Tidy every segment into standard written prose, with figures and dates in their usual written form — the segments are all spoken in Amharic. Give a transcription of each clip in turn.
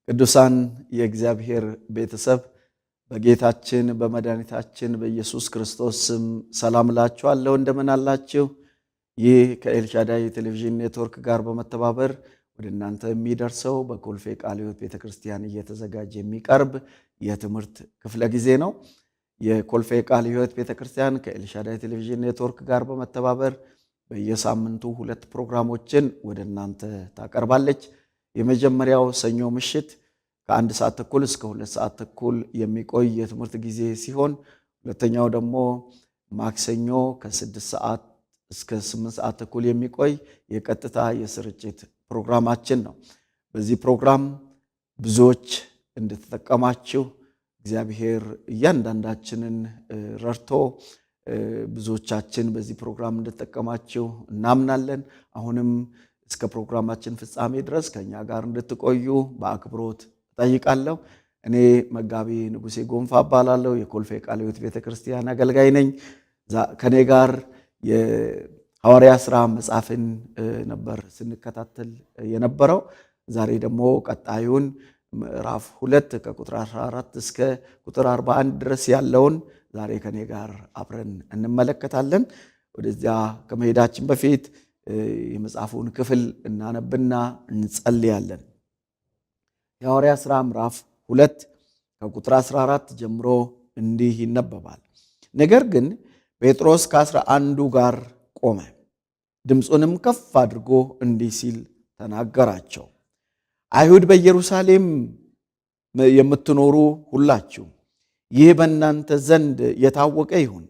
ቅዱሳን የእግዚአብሔር ቤተሰብ በጌታችን በመድኃኒታችን በኢየሱስ ክርስቶስ ስም ሰላም እላችኋለሁ። እንደምን አላችሁ? ይህ ከኤልሻዳይ ቴሌቪዥን ኔትወርክ ጋር በመተባበር ወደ እናንተ የሚደርሰው በኮልፌ ቃለ ሕይወት ቤተክርስቲያን እየተዘጋጀ የሚቀርብ የትምህርት ክፍለ ጊዜ ነው። የኮልፌ ቃለ ሕይወት ቤተክርስቲያን ከኤልሻዳይ ቴሌቪዥን ኔትወርክ ጋር በመተባበር በየሳምንቱ 2 ፕሮግራሞችን ወደ እናንተ ታቀርባለች። የመጀመሪያው ሰኞ ምሽት ከ1 ሰዓት ተኩል እስከ 2 ሰዓት ተኩል የሚቆይ የትምህርት ጊዜ ሲሆን ሁለተኛው ደግሞ ማክሰኞ ከ6 ሰዓት እስከ 8 ሰዓት ተኩል የሚቆይ የቀጥታ የስርጭት ፕሮግራማችን ነው። በዚህ ፕሮግራም ብዙዎች እንድትጠቀማችሁ እግዚአብሔር እያንዳንዳችንን ረድቶ ብዙዎቻችን በዚህ ፕሮግራም እንድትጠቀማችሁ እናምናለን። አሁንም እስከ ፕሮግራማችን ፍጻሜ ድረስ ከኛ ጋር እንድትቆዩ በአክብሮት እጠይቃለሁ። እኔ መጋቢ ንጉሴ ጎንፋ እባላለሁ። የኮልፌ ቃለ ሕይወት ቤተክርስቲያን አገልጋይ ነኝ። ከኔ ጋር የሐዋርያ ሥራ መጽሐፍን ነበር ስንከታተል የነበረው። ዛሬ ደግሞ ቀጣዩን ምዕራፍ 2 ከቁጥር 14 እስከ ቁጥር 41 ድረስ ያለውን ዛሬ ከኔ ጋር አብረን እንመለከታለን። ወደዚያ ከመሄዳችን በፊት የመጽሐፉን ክፍል እናነብና እንጸልያለን። የሐዋርያ ሥራ ምዕራፍ 2 ከቁጥር 14 ጀምሮ እንዲህ ይነበባል። ነገር ግን ጴጥሮስ ከ11 ጋር ቆመ፣ ድምፁንም ከፍ አድርጎ እንዲህ ሲል ተናገራቸው። አይሁድ በኢየሩሳሌም የምትኖሩ ሁላችሁ ይህ በእናንተ ዘንድ የታወቀ ይሁን፣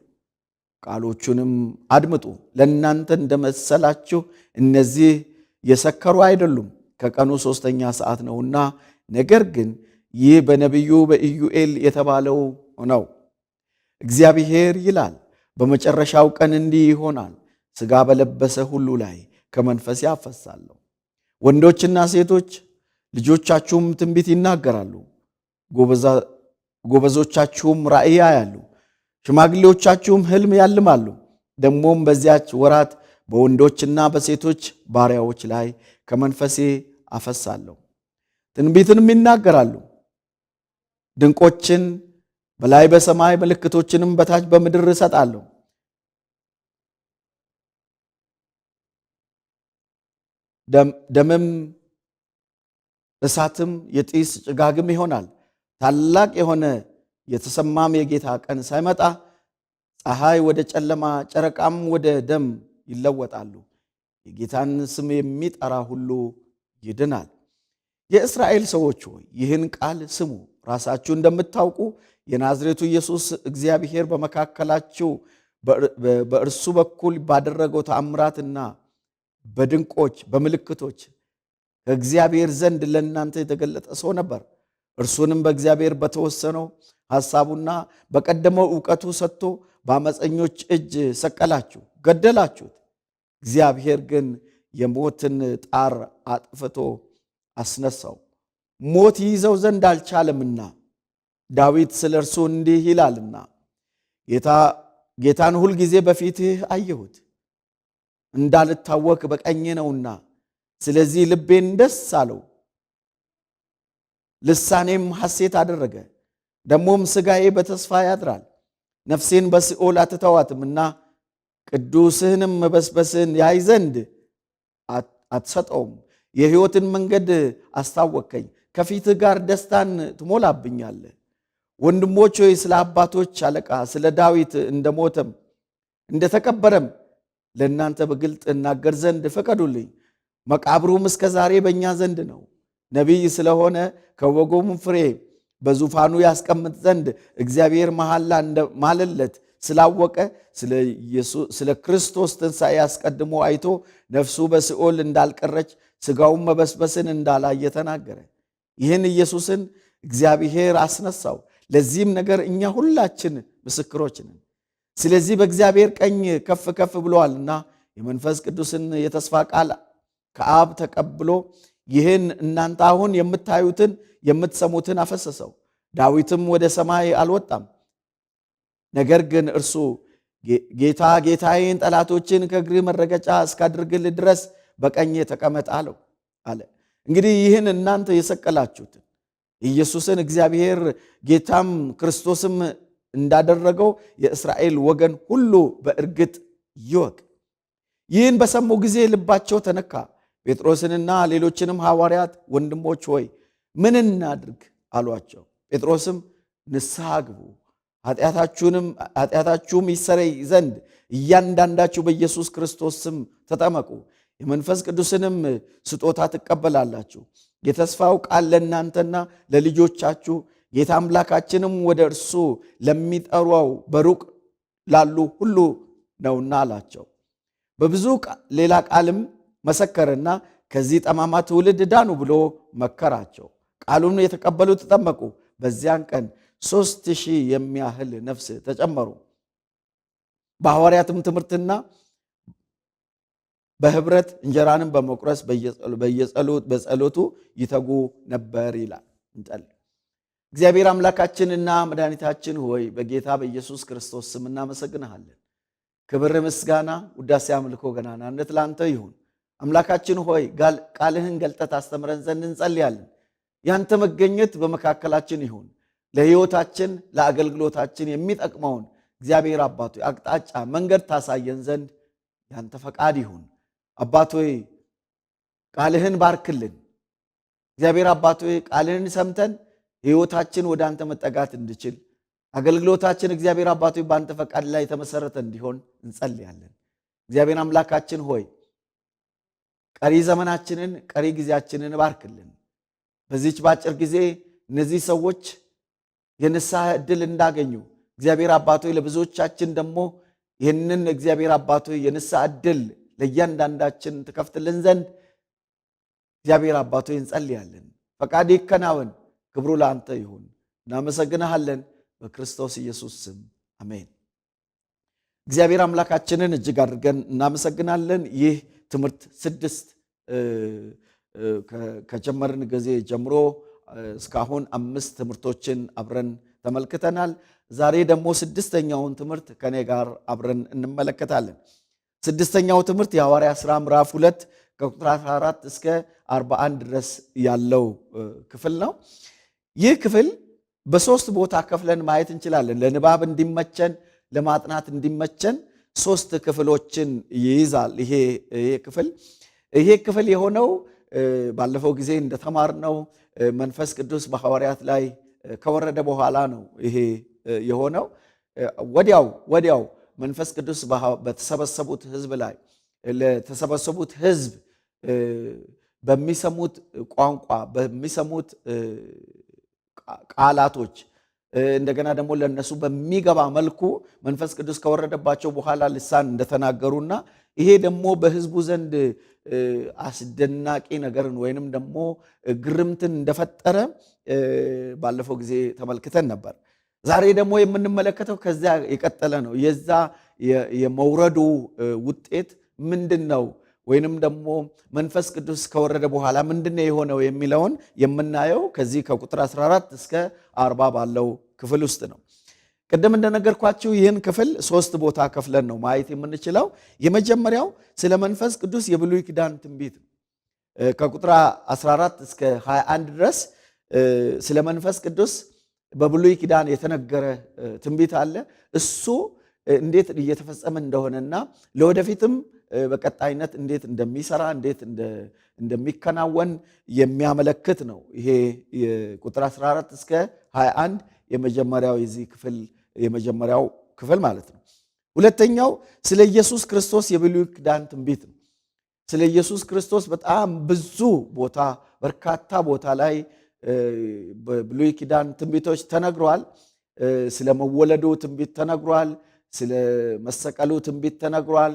ቃሎቹንም አድምጡ። ለእናንተ እንደመሰላችሁ እነዚህ የሰከሩ አይደሉም፣ ከቀኑ 3ኛ ሰዓት ነውና። ነገር ግን ይህ በነቢዩ በኢዩኤል የተባለው ነው። እግዚአብሔር ይላል፣ በመጨረሻው ቀን እንዲህ ይሆናል፣ ሥጋ በለበሰ ሁሉ ላይ ከመንፈሴ አፈሳለሁ። ወንዶችና ሴቶች ልጆቻችሁም ትንቢት ይናገራሉ፣ ጎበዞቻችሁም ራእይ ያያሉ፣ ሽማግሌዎቻችሁም ሕልም ያልማሉ። ደግሞም በዚያች ወራት በወንዶችና በሴቶች ባሪያዎች ላይ ከመንፈሴ አፈሳለሁ፣ ትንቢትንም ይናገራሉ። ድንቆችን በላይ በሰማይ ምልክቶችንም በታች በምድር እሰጣለሁ። ደምም እሳትም የጢስ ጭጋግም ይሆናል። ታላቅ የሆነ የተሰማም የጌታ ቀን ሳይመጣ ፀሐይ ወደ ጨለማ ጨረቃም ወደ ደም ይለወጣሉ። የጌታን ስም የሚጠራ ሁሉ ይድናል። የእስራኤል ሰዎች ሆይ ይህን ቃል ስሙ። ራሳችሁ እንደምታውቁ የናዝሬቱ ኢየሱስ እግዚአብሔር በመካከላችሁ በእርሱ በኩል ባደረገው ተአምራትና በድንቆች በምልክቶች ከእግዚአብሔር ዘንድ ለእናንተ የተገለጠ ሰው ነበር። እርሱንም በእግዚአብሔር በተወሰነው ሐሳቡና በቀደመው ዕውቀቱ ሰጥቶ በአመፀኞች እጅ ሰቀላችሁ፣ ገደላችሁት። እግዚአብሔር ግን የሞትን ጣር አጥፍቶ አስነሳው፣ ሞት ይይዘው ዘንድ አልቻለምና። ዳዊት ስለ እርሱ እንዲህ ይላልና ጌታን ሁልጊዜ በፊትህ አየሁት፣ እንዳልታወክ በቀኜ ነውና። ስለዚህ ልቤን ደስ አለው፣ ልሳኔም ሐሴት አደረገ። ደሞም ሥጋዬ በተስፋ ያድራል። ነፍሴን በሲኦል አትተዋትምና ቅዱስህንም መበስበስን ያይ ዘንድ አትሰጠውም። የሕይወትን መንገድ አስታወከኝ፣ ከፊትህ ጋር ደስታን ትሞላብኛለህ። ወንድሞች ሆይ ስለ አባቶች አለቃ ስለ ዳዊት እንደሞተም እንደተቀበረም ለእናንተ በግልጥ እናገር ዘንድ ፍቀዱልኝ። መቃብሩም እስከ ዛሬ በእኛ ዘንድ ነው። ነቢይ ስለሆነ ከወገቡም ፍሬ በዙፋኑ ያስቀምጥ ዘንድ እግዚአብሔር መሐላ እንደማለለት ስላወቀ ስለ ክርስቶስ ትንሣኤ አስቀድሞ አይቶ ነፍሱ በሲኦል እንዳልቀረች ሥጋውን መበስበስን እንዳላየ ተናገረ። ይህን ኢየሱስን እግዚአብሔር አስነሳው። ለዚህም ነገር እኛ ሁላችን ምስክሮች ነን። ስለዚህ በእግዚአብሔር ቀኝ ከፍ ከፍ ብሎአልና የመንፈስ ቅዱስን የተስፋ ቃል ከአብ ተቀብሎ ይህን እናንተ አሁን የምታዩትን የምትሰሙትን አፈሰሰው። ዳዊትም ወደ ሰማይ አልወጣም፣ ነገር ግን እርሱ ጌታ ጌታዬን ጠላቶችን ከእግርህ መረገጫ እስካድርግልህ ድረስ በቀኜ ተቀመጥ አለው አለ። እንግዲህ ይህን እናንተ የሰቀላችሁትን ኢየሱስን እግዚአብሔር ጌታም ክርስቶስም እንዳደረገው የእስራኤል ወገን ሁሉ በእርግጥ ይወቅ። ይህን በሰሙ ጊዜ ልባቸው ተነካ። ጴጥሮስንና ሌሎችንም ሐዋርያት ወንድሞች ሆይ ምን እናድርግ አሏቸው። ጴጥሮስም ንስሐ ግቡ፣ ኃጢአታችሁም ይሰረይ ዘንድ እያንዳንዳችሁ በኢየሱስ ክርስቶስ ስም ተጠመቁ፣ የመንፈስ ቅዱስንም ስጦታ ትቀበላላችሁ። የተስፋው ቃል ለእናንተና ለልጆቻችሁ ጌታ አምላካችንም ወደ እርሱ ለሚጠራው በሩቅ ላሉ ሁሉ ነውና አላቸው። በብዙ ሌላ ቃልም መሰከረና ከዚህ ጠማማ ትውልድ ዳኑ ብሎ መከራቸው። ቃሉን የተቀበሉ ተጠመቁ። በዚያን ቀን 3,000 የሚያህል ነፍስ ተጨመሩ። በሐዋርያትም ትምህርትና በህብረት እንጀራንም በመቁረስ በጸሎቱ ይተጉ ነበር ይላል። እንጸልይ። እግዚአብሔር አምላካችንና መድኃኒታችን ሆይ በጌታ በኢየሱስ ክርስቶስ ስም እናመሰግንሃለን። ክብር፣ ምስጋና፣ ውዳሴ፣ አምልኮ፣ ገናናነት ላንተ ይሁን። አምላካችን ሆይ ቃልህን ገልጠት አስተምረን ዘንድ እንጸልያለን። ያንተ መገኘት በመካከላችን ይሁን። ለሕይወታችን ለአገልግሎታችን የሚጠቅመውን እግዚአብሔር አባቶ አቅጣጫ መንገድ ታሳየን ዘንድ ያንተ ፈቃድ ይሁን። አባቶ ቃልህን ባርክልን። እግዚአብሔር አባቶ ቃልህን ሰምተን ሕይወታችን ወደ አንተ መጠጋት እንድችል አገልግሎታችን እግዚአብሔር አባቶ በአንተ ፈቃድ ላይ የተመሰረተ እንዲሆን እንጸልያለን። እግዚአብሔር አምላካችን ሆይ ቀሪ ዘመናችንን ቀሪ ጊዜያችንን ባርክልን። በዚህች ባጭር ጊዜ እነዚህ ሰዎች የንስሐ ዕድል እንዳገኙ እግዚአብሔር አባቶ ለብዙዎቻችን ደግሞ ይህንን እግዚአብሔር አባቶ የንስሐ ዕድል ለእያንዳንዳችን ትከፍትልን ዘንድ እግዚአብሔር አባቶ እንጸልያለን። ፈቃድ ይከናወን። ክብሩ ለአንተ ይሁን። እናመሰግንሃለን በክርስቶስ ኢየሱስ ስም አሜን። እግዚአብሔር አምላካችንን እጅግ አድርገን እናመሰግናለን። ይህ ትምህርት 6 ከጀመርን ጊዜ ጀምሮ እስካሁን 5 ትምህርቶችን አብረን ተመልክተናል። ዛሬ ደግሞ 6ኛውን ትምህርት ከኔ ጋር አብረን እንመለከታለን። 6ኛው ትምህርት የሐዋርያት ሥራ ምዕራፍ 2 ከቁጥር 14 እስከ 41 ድረስ ያለው ክፍል ነው። ይህ ክፍል በ3 ቦታ ከፍለን ማየት እንችላለን። ለንባብ እንዲመቸን ለማጥናት እንዲመቸን 3 ክፍሎችን ይይዛል። ይሄ ክፍል የሆነው ባለፈው ጊዜ እንደተማርነው መንፈስ ቅዱስ በሐዋርያት ላይ ከወረደ በኋላ ነው። ይሄ የሆነው ወዲያው መንፈስ ቅዱስ በተሰበሰቡት ሕዝብ ላይ ለተሰበሰቡት ሕዝብ በሚሰሙት ቋንቋ በሚሰሙት ቃላቶች እንደገና ደግሞ ለነሱ በሚገባ መልኩ መንፈስ ቅዱስ ከወረደባቸው በኋላ ልሳን እንደተናገሩና ይሄ ደግሞ በሕዝቡ ዘንድ አስደናቂ ነገርን ወይንም ደግሞ ግርምትን እንደፈጠረ ባለፈው ጊዜ ተመልክተን ነበር። ዛሬ ደግሞ የምንመለከተው ከዚያ የቀጠለ ነው። የዛ የመውረዱ ውጤት ምንድን ነው? ወይንም ደግሞ መንፈስ ቅዱስ ከወረደ በኋላ ምንድነው የሆነው የሚለውን የምናየው ከዚህ ከቁጥር 14 እስከ 40 ባለው ክፍል ውስጥ ነው። ቅድም እንደነገርኳችሁ ይህን ክፍል 3 ቦታ ከፍለን ነው ማየት የምንችለው። የመጀመሪያው ስለ መንፈስ ቅዱስ የብሉይ ኪዳን ትንቢት ከቁጥር 14 እስከ 21 ድረስ ስለ መንፈስ ቅዱስ በብሉይ ኪዳን የተነገረ ትንቢት አለ። እሱ እንዴት እየተፈጸመ እንደሆነና ለወደፊትም በቀጣይነት እንዴት እንደሚሰራ እንዴት እንደሚከናወን የሚያመለክት ነው። ይሄ ቁጥር 14 እስከ 21 የመጀመሪያው የዚህ ክፍል የመጀመሪያው ክፍል ማለት ነው። ሁለተኛው ስለ ኢየሱስ ክርስቶስ የብሉይ ኪዳን ትንቢት ነው። ስለ ኢየሱስ ክርስቶስ በጣም ብዙ ቦታ በርካታ ቦታ ላይ በብሉይ ኪዳን ትንቢቶች ተነግሯል። ስለ መወለዱ ትንቢት ተነግሯል። ስለ መሰቀሉ ትንቢት ተነግሯል።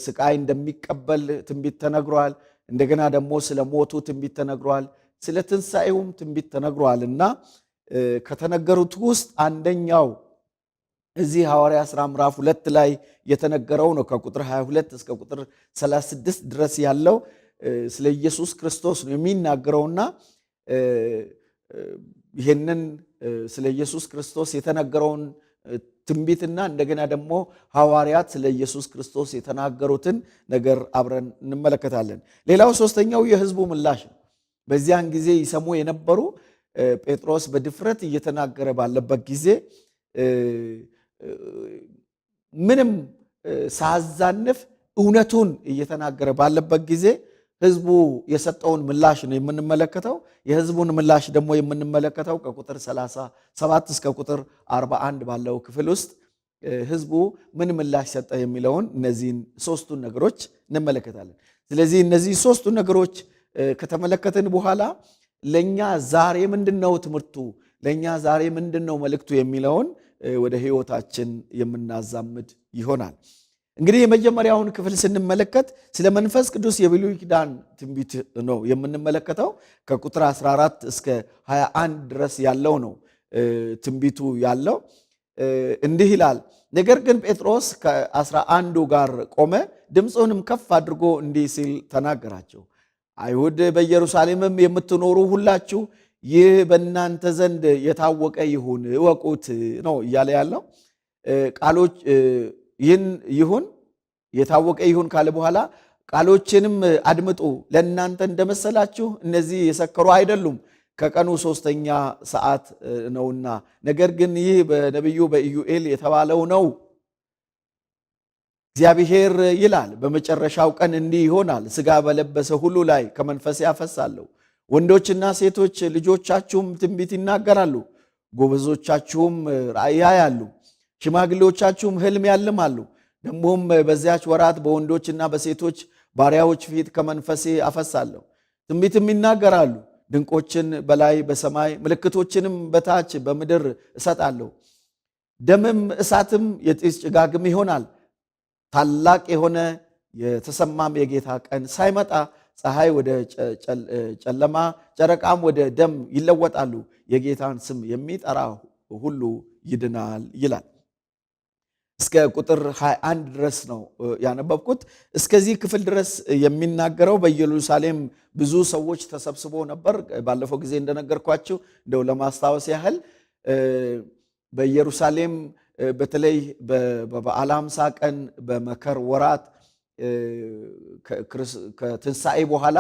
ስቃይ እንደሚቀበል ትንቢት ተነግሯል። እንደገና ደግሞ ስለ ሞቱ ትንቢት ተነግሯል። ስለ ትንሣኤውም ትንቢት ተነግሯል እና ከተነገሩት ውስጥ አንደኛው እዚህ ሐዋርያት ሥራ ምዕራፍ 2 ላይ የተነገረው ነው። ከቁጥር 22 እስከ ቁጥር 36 ድረስ ያለው ስለ ኢየሱስ ክርስቶስ ነው የሚናገረውና ይህንን ስለ ኢየሱስ ክርስቶስ የተነገረውን ትንቢትና እንደገና ደግሞ ሐዋርያት ስለ ኢየሱስ ክርስቶስ የተናገሩትን ነገር አብረን እንመለከታለን። ሌላው 3ኛው የሕዝቡ ምላሽ ነው። በዚያን ጊዜ ይሰሙ የነበሩ ጴጥሮስ በድፍረት እየተናገረ ባለበት ጊዜ ምንም ሳያዛንፍ እውነቱን እየተናገረ ባለበት ጊዜ ህዝቡ የሰጠውን ምላሽ ነው የምንመለከተው። የህዝቡን ምላሽ ደግሞ የምንመለከተው ከቁጥር 37 እስከ ቁጥር 41 ባለው ክፍል ውስጥ ህዝቡ ምን ምላሽ ሰጠ የሚለውን እነዚህን ሶስቱን ነገሮች እንመለከታለን። ስለዚህ እነዚህ ሶስቱን ነገሮች ከተመለከትን በኋላ ለኛ ዛሬ ምንድነው ትምህርቱ፣ ለኛ ዛሬ ምንድነው መልእክቱ የሚለውን ወደ ህይወታችን የምናዛምድ ይሆናል። እንግዲህ የመጀመሪያውን ክፍል ስንመለከት ስለ መንፈስ ቅዱስ የብሉይ ኪዳን ትንቢት ነው የምንመለከተው። ከቁጥር 14 እስከ 21 ድረስ ያለው ነው ትንቢቱ ያለው። እንዲህ ይላል፣ ነገር ግን ጴጥሮስ ከ11ዱ ጋር ቆመ፣ ድምፁንም ከፍ አድርጎ እንዲህ ሲል ተናገራቸው። አይሁድ በኢየሩሳሌምም የምትኖሩ ሁላችሁ ይህ በእናንተ ዘንድ የታወቀ ይሁን እወቁት ነው እያለ ያለው። ቃሎች ይህን ይሁን የታወቀ ይሁን ካለ በኋላ ቃሎችንም አድምጡ፣ ለእናንተ እንደመሰላችሁ እነዚህ የሰከሩ አይደሉም፣ ከቀኑ 3ኛ ሰዓት ነውና። ነገር ግን ይህ በነቢዩ በኢዩኤል የተባለው ነው። እግዚአብሔር ይላል፣ በመጨረሻው ቀን እንዲህ ይሆናል፣ ሥጋ በለበሰ ሁሉ ላይ ከመንፈሴ አፈሳለሁ። ወንዶችና ሴቶች ልጆቻችሁም ትንቢት ይናገራሉ፣ ጎበዞቻችሁም ራእይ ያያሉ፣ ሽማግሌዎቻችሁም ሕልም ያልማሉ። ደግሞም በዚያች ወራት በወንዶችና በሴቶች ባሪያዎች ፊት ከመንፈሴ አፈሳለሁ፣ ትንቢትም ይናገራሉ። ድንቆችን በላይ በሰማይ ምልክቶችንም በታች በምድር እሰጣለሁ። ደምም እሳትም የጢስ ጭጋግም ይሆናል። ታላቅ የሆነ የተሰማም የጌታ ቀን ሳይመጣ ፀሐይ ወደ ጨለማ ጨረቃም ወደ ደም ይለወጣሉ። የጌታን ስም የሚጠራ ሁሉ ይድናል ይላል። እስከ ቁጥር 21 ድረስ ነው ያነበብኩት። እስከዚህ ክፍል ድረስ የሚናገረው በኢየሩሳሌም ብዙ ሰዎች ተሰብስቦ ነበር። ባለፈው ጊዜ እንደነገርኳችሁ እንደው ለማስታወስ ያህል በኢየሩሳሌም በተለይ በበዓለ ሃምሳ ቀን በመከር ወራት ከትንሣኤ በኋላ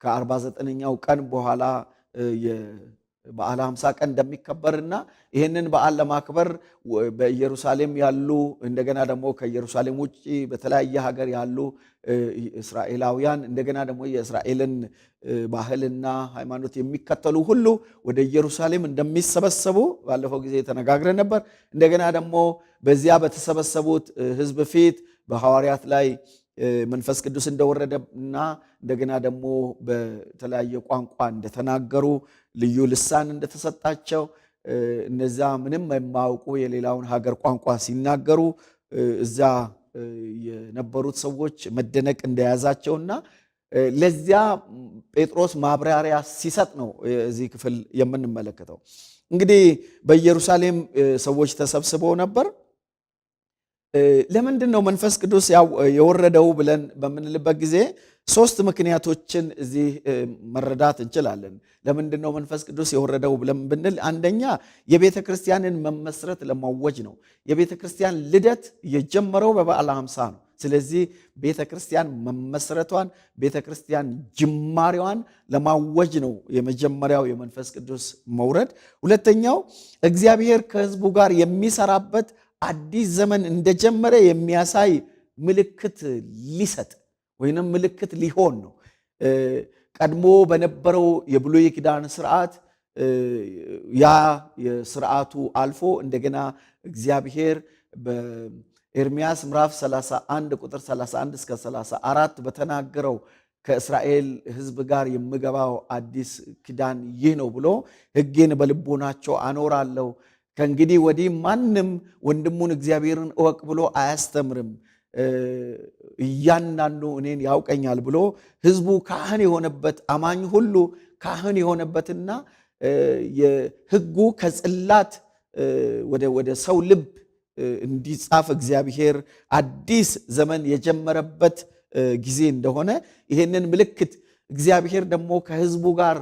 ከ49ኛው ቀን በኋላ በዓለ ሃምሳ ቀን እንደሚከበርና ይህንን በዓል ለማክበር በኢየሩሳሌም ያሉ እንደገና ደግሞ ከኢየሩሳሌም ውጭ በተለያየ ሀገር ያሉ እስራኤላውያን እንደገና ደግሞ የእስራኤልን ባህልና ሃይማኖት የሚከተሉ ሁሉ ወደ ኢየሩሳሌም እንደሚሰበሰቡ ባለፈው ጊዜ ተነጋግረን ነበር። እንደገና ደግሞ በዚያ በተሰበሰቡት ሕዝብ ፊት በሐዋርያት ላይ መንፈስ ቅዱስ እንደወረደና እንደገና ደግሞ በተለያየ ቋንቋ እንደተናገሩ ልዩ ልሳን እንደተሰጣቸው እነዛ ምንም የማያውቁ የሌላውን ሀገር ቋንቋ ሲናገሩ እዛ የነበሩት ሰዎች መደነቅ እንደያዛቸውና ለዚያ ጴጥሮስ ማብራሪያ ሲሰጥ ነው እዚህ ክፍል የምንመለከተው። እንግዲህ በኢየሩሳሌም ሰዎች ተሰብስበው ነበር። ለምንድን ነው መንፈስ ቅዱስ የወረደው ብለን በምንልበት ጊዜ ሶስት ምክንያቶችን እዚህ መረዳት እንችላለን። ለምንድን ነው መንፈስ ቅዱስ የወረደው ብለን ብንል፣ አንደኛ የቤተ ክርስቲያንን መመስረት ለማወጅ ነው። የቤተ ክርስቲያን ልደት የጀመረው በበዓለ ሃምሳ ነው። ስለዚህ ቤተ ክርስቲያን መመስረቷን ቤተ ክርስቲያን ጅማሬዋን ለማወጅ ነው የመጀመሪያው የመንፈስ ቅዱስ መውረድ። ሁለተኛው እግዚአብሔር ከሕዝቡ ጋር የሚሰራበት አዲስ ዘመን እንደጀመረ የሚያሳይ ምልክት ሊሰጥ ወይንም ምልክት ሊሆን ነው። ቀድሞ በነበረው የብሉይ ኪዳን ስርዓት ያ የስርዓቱ አልፎ እንደገና እግዚአብሔር በኤርምያስ ምዕራፍ 31 ቁጥር 31 እስከ 34 በተናገረው ከእስራኤል ሕዝብ ጋር የምገባው አዲስ ኪዳን ይህ ነው ብሎ ሕጌን በልቦናቸው አኖራለሁ፣ ከእንግዲህ ወዲህ ማንም ወንድሙን እግዚአብሔርን እወቅ ብሎ አያስተምርም፣ እያንዳንዱ እኔን ያውቀኛል ብሎ ሕዝቡ ካህን የሆነበት አማኝ ሁሉ ካህን የሆነበትና የሕጉ ከጽላት ወደ ሰው ልብ እንዲጻፍ እግዚአብሔር አዲስ ዘመን የጀመረበት ጊዜ እንደሆነ ይሄንን ምልክት እግዚአብሔር ደግሞ ከሕዝቡ ጋር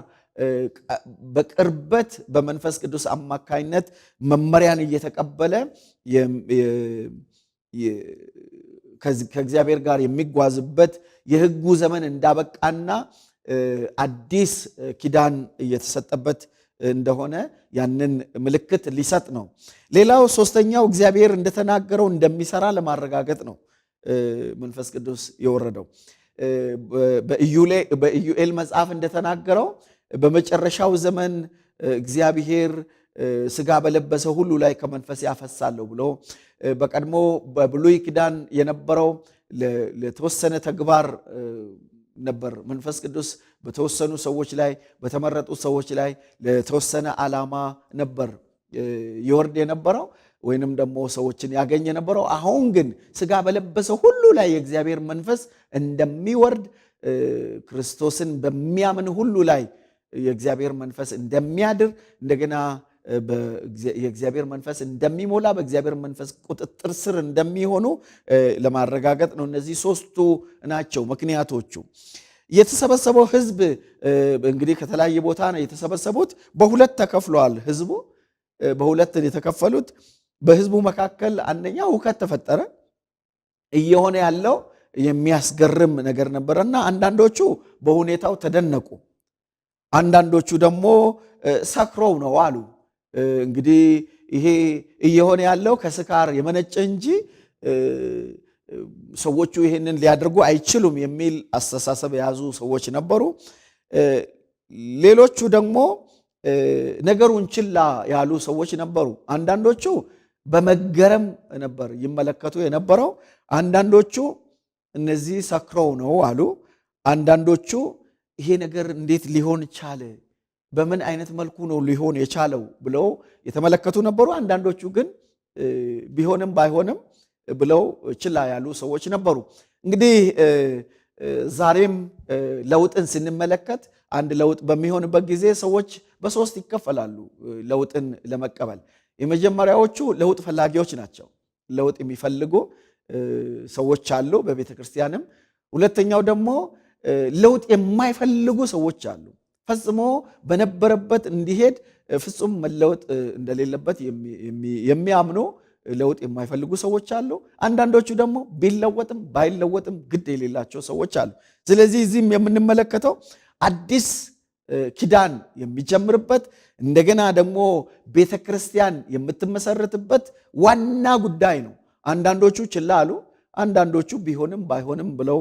በቅርበት በመንፈስ ቅዱስ አማካይነት መመሪያን እየተቀበለ ከእግዚአብሔር ጋር የሚጓዝበት የሕጉ ዘመን እንዳበቃና አዲስ ኪዳን እየተሰጠበት እንደሆነ ያንን ምልክት ሊሰጥ ነው። ሌላው ሶስተኛው እግዚአብሔር እንደተናገረው እንደሚሰራ ለማረጋገጥ ነው መንፈስ ቅዱስ የወረደው። በኢዩኤል መጽሐፍ እንደተናገረው በመጨረሻው ዘመን እግዚአብሔር ሥጋ በለበሰ ሁሉ ላይ ከመንፈስ ያፈሳለሁ ብሎ በቀድሞ በብሉይ ኪዳን የነበረው ለተወሰነ ተግባር ነበር። መንፈስ ቅዱስ በተወሰኑ ሰዎች ላይ በተመረጡ ሰዎች ላይ ለተወሰነ ዓላማ ነበር ይወርድ የነበረው ወይንም ደግሞ ሰዎችን ያገኝ የነበረው። አሁን ግን ሥጋ በለበሰ ሁሉ ላይ የእግዚአብሔር መንፈስ እንደሚወርድ ክርስቶስን በሚያምን ሁሉ ላይ የእግዚአብሔር መንፈስ እንደሚያድር እንደገና የእግዚአብሔር መንፈስ እንደሚሞላ በእግዚአብሔር መንፈስ ቁጥጥር ስር እንደሚሆኑ ለማረጋገጥ ነው። እነዚህ ሶስቱ ናቸው ምክንያቶቹ። የተሰበሰበው ሕዝብ እንግዲህ ከተለያየ ቦታ ነው የተሰበሰቡት። በሁለት ተከፍለዋል። ሕዝቡ በሁለት የተከፈሉት። በሕዝቡ መካከል አንደኛ ሁከት ተፈጠረ። እየሆነ ያለው የሚያስገርም ነገር ነበረና አንዳንዶቹ በሁኔታው ተደነቁ፣ አንዳንዶቹ ደግሞ ሰክረው ነው አሉ። እንግዲህ ይሄ እየሆነ ያለው ከስካር የመነጨ እንጂ ሰዎቹ ይሄንን ሊያደርጉ አይችሉም የሚል አስተሳሰብ የያዙ ሰዎች ነበሩ። ሌሎቹ ደግሞ ነገሩን ችላ ያሉ ሰዎች ነበሩ። አንዳንዶቹ በመገረም ነበር ይመለከቱ የነበረው። አንዳንዶቹ እነዚህ ሰክረው ነው አሉ። አንዳንዶቹ ይሄ ነገር እንዴት ሊሆን ቻለ? በምን አይነት መልኩ ነው ሊሆን የቻለው ብለው የተመለከቱ ነበሩ። አንዳንዶቹ ግን ቢሆንም ባይሆንም ብለው ችላ ያሉ ሰዎች ነበሩ። እንግዲህ ዛሬም ለውጥን ስንመለከት አንድ ለውጥ በሚሆንበት ጊዜ ሰዎች በሶስት ይከፈላሉ ለውጥን ለመቀበል። የመጀመሪያዎቹ ለውጥ ፈላጊዎች ናቸው። ለውጥ የሚፈልጉ ሰዎች አሉ በቤተ ክርስቲያንም። ሁለተኛው ደግሞ ለውጥ የማይፈልጉ ሰዎች አሉ። ፈጽሞ በነበረበት እንዲሄድ ፍጹም መለወጥ እንደሌለበት የሚያምኑ ለውጥ የማይፈልጉ ሰዎች አሉ። አንዳንዶቹ ደግሞ ቢለወጥም ባይለወጥም ግድ የሌላቸው ሰዎች አሉ። ስለዚህ እዚህም የምንመለከተው አዲስ ኪዳን የሚጀምርበት እንደገና ደግሞ ቤተ ክርስቲያን የምትመሰረትበት ዋና ጉዳይ ነው። አንዳንዶቹ ችላ አሉ። አንዳንዶቹ ቢሆንም ባይሆንም ብለው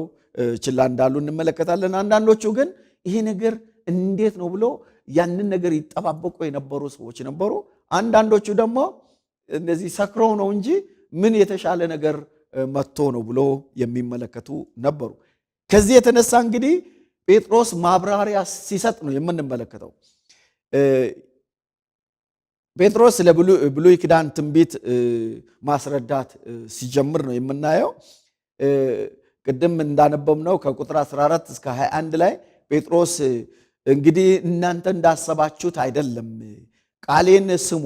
ችላ እንዳሉ እንመለከታለን። አንዳንዶቹ ግን ይሄ ነገር እንዴት ነው ብሎ ያንን ነገር ይጠባበቁ የነበሩ ሰዎች ነበሩ። አንዳንዶቹ ደግሞ እንደዚህ ሰክረው ነው እንጂ ምን የተሻለ ነገር መጥቶ ነው ብሎ የሚመለከቱ ነበሩ። ከዚህ የተነሳ እንግዲህ ጴጥሮስ ማብራሪያ ሲሰጥ ነው የምንመለከተው። ጴጥሮስ ለብሉይ ኪዳን ትንቢት ማስረዳት ሲጀምር ነው የምናየው። ቅድም እንዳነበብነው ከቁጥር 14 እስከ 21 ላይ ጴጥሮስ እንግዲህ እናንተ እንዳሰባችሁት አይደለም፣ ቃሌን ስሙ፣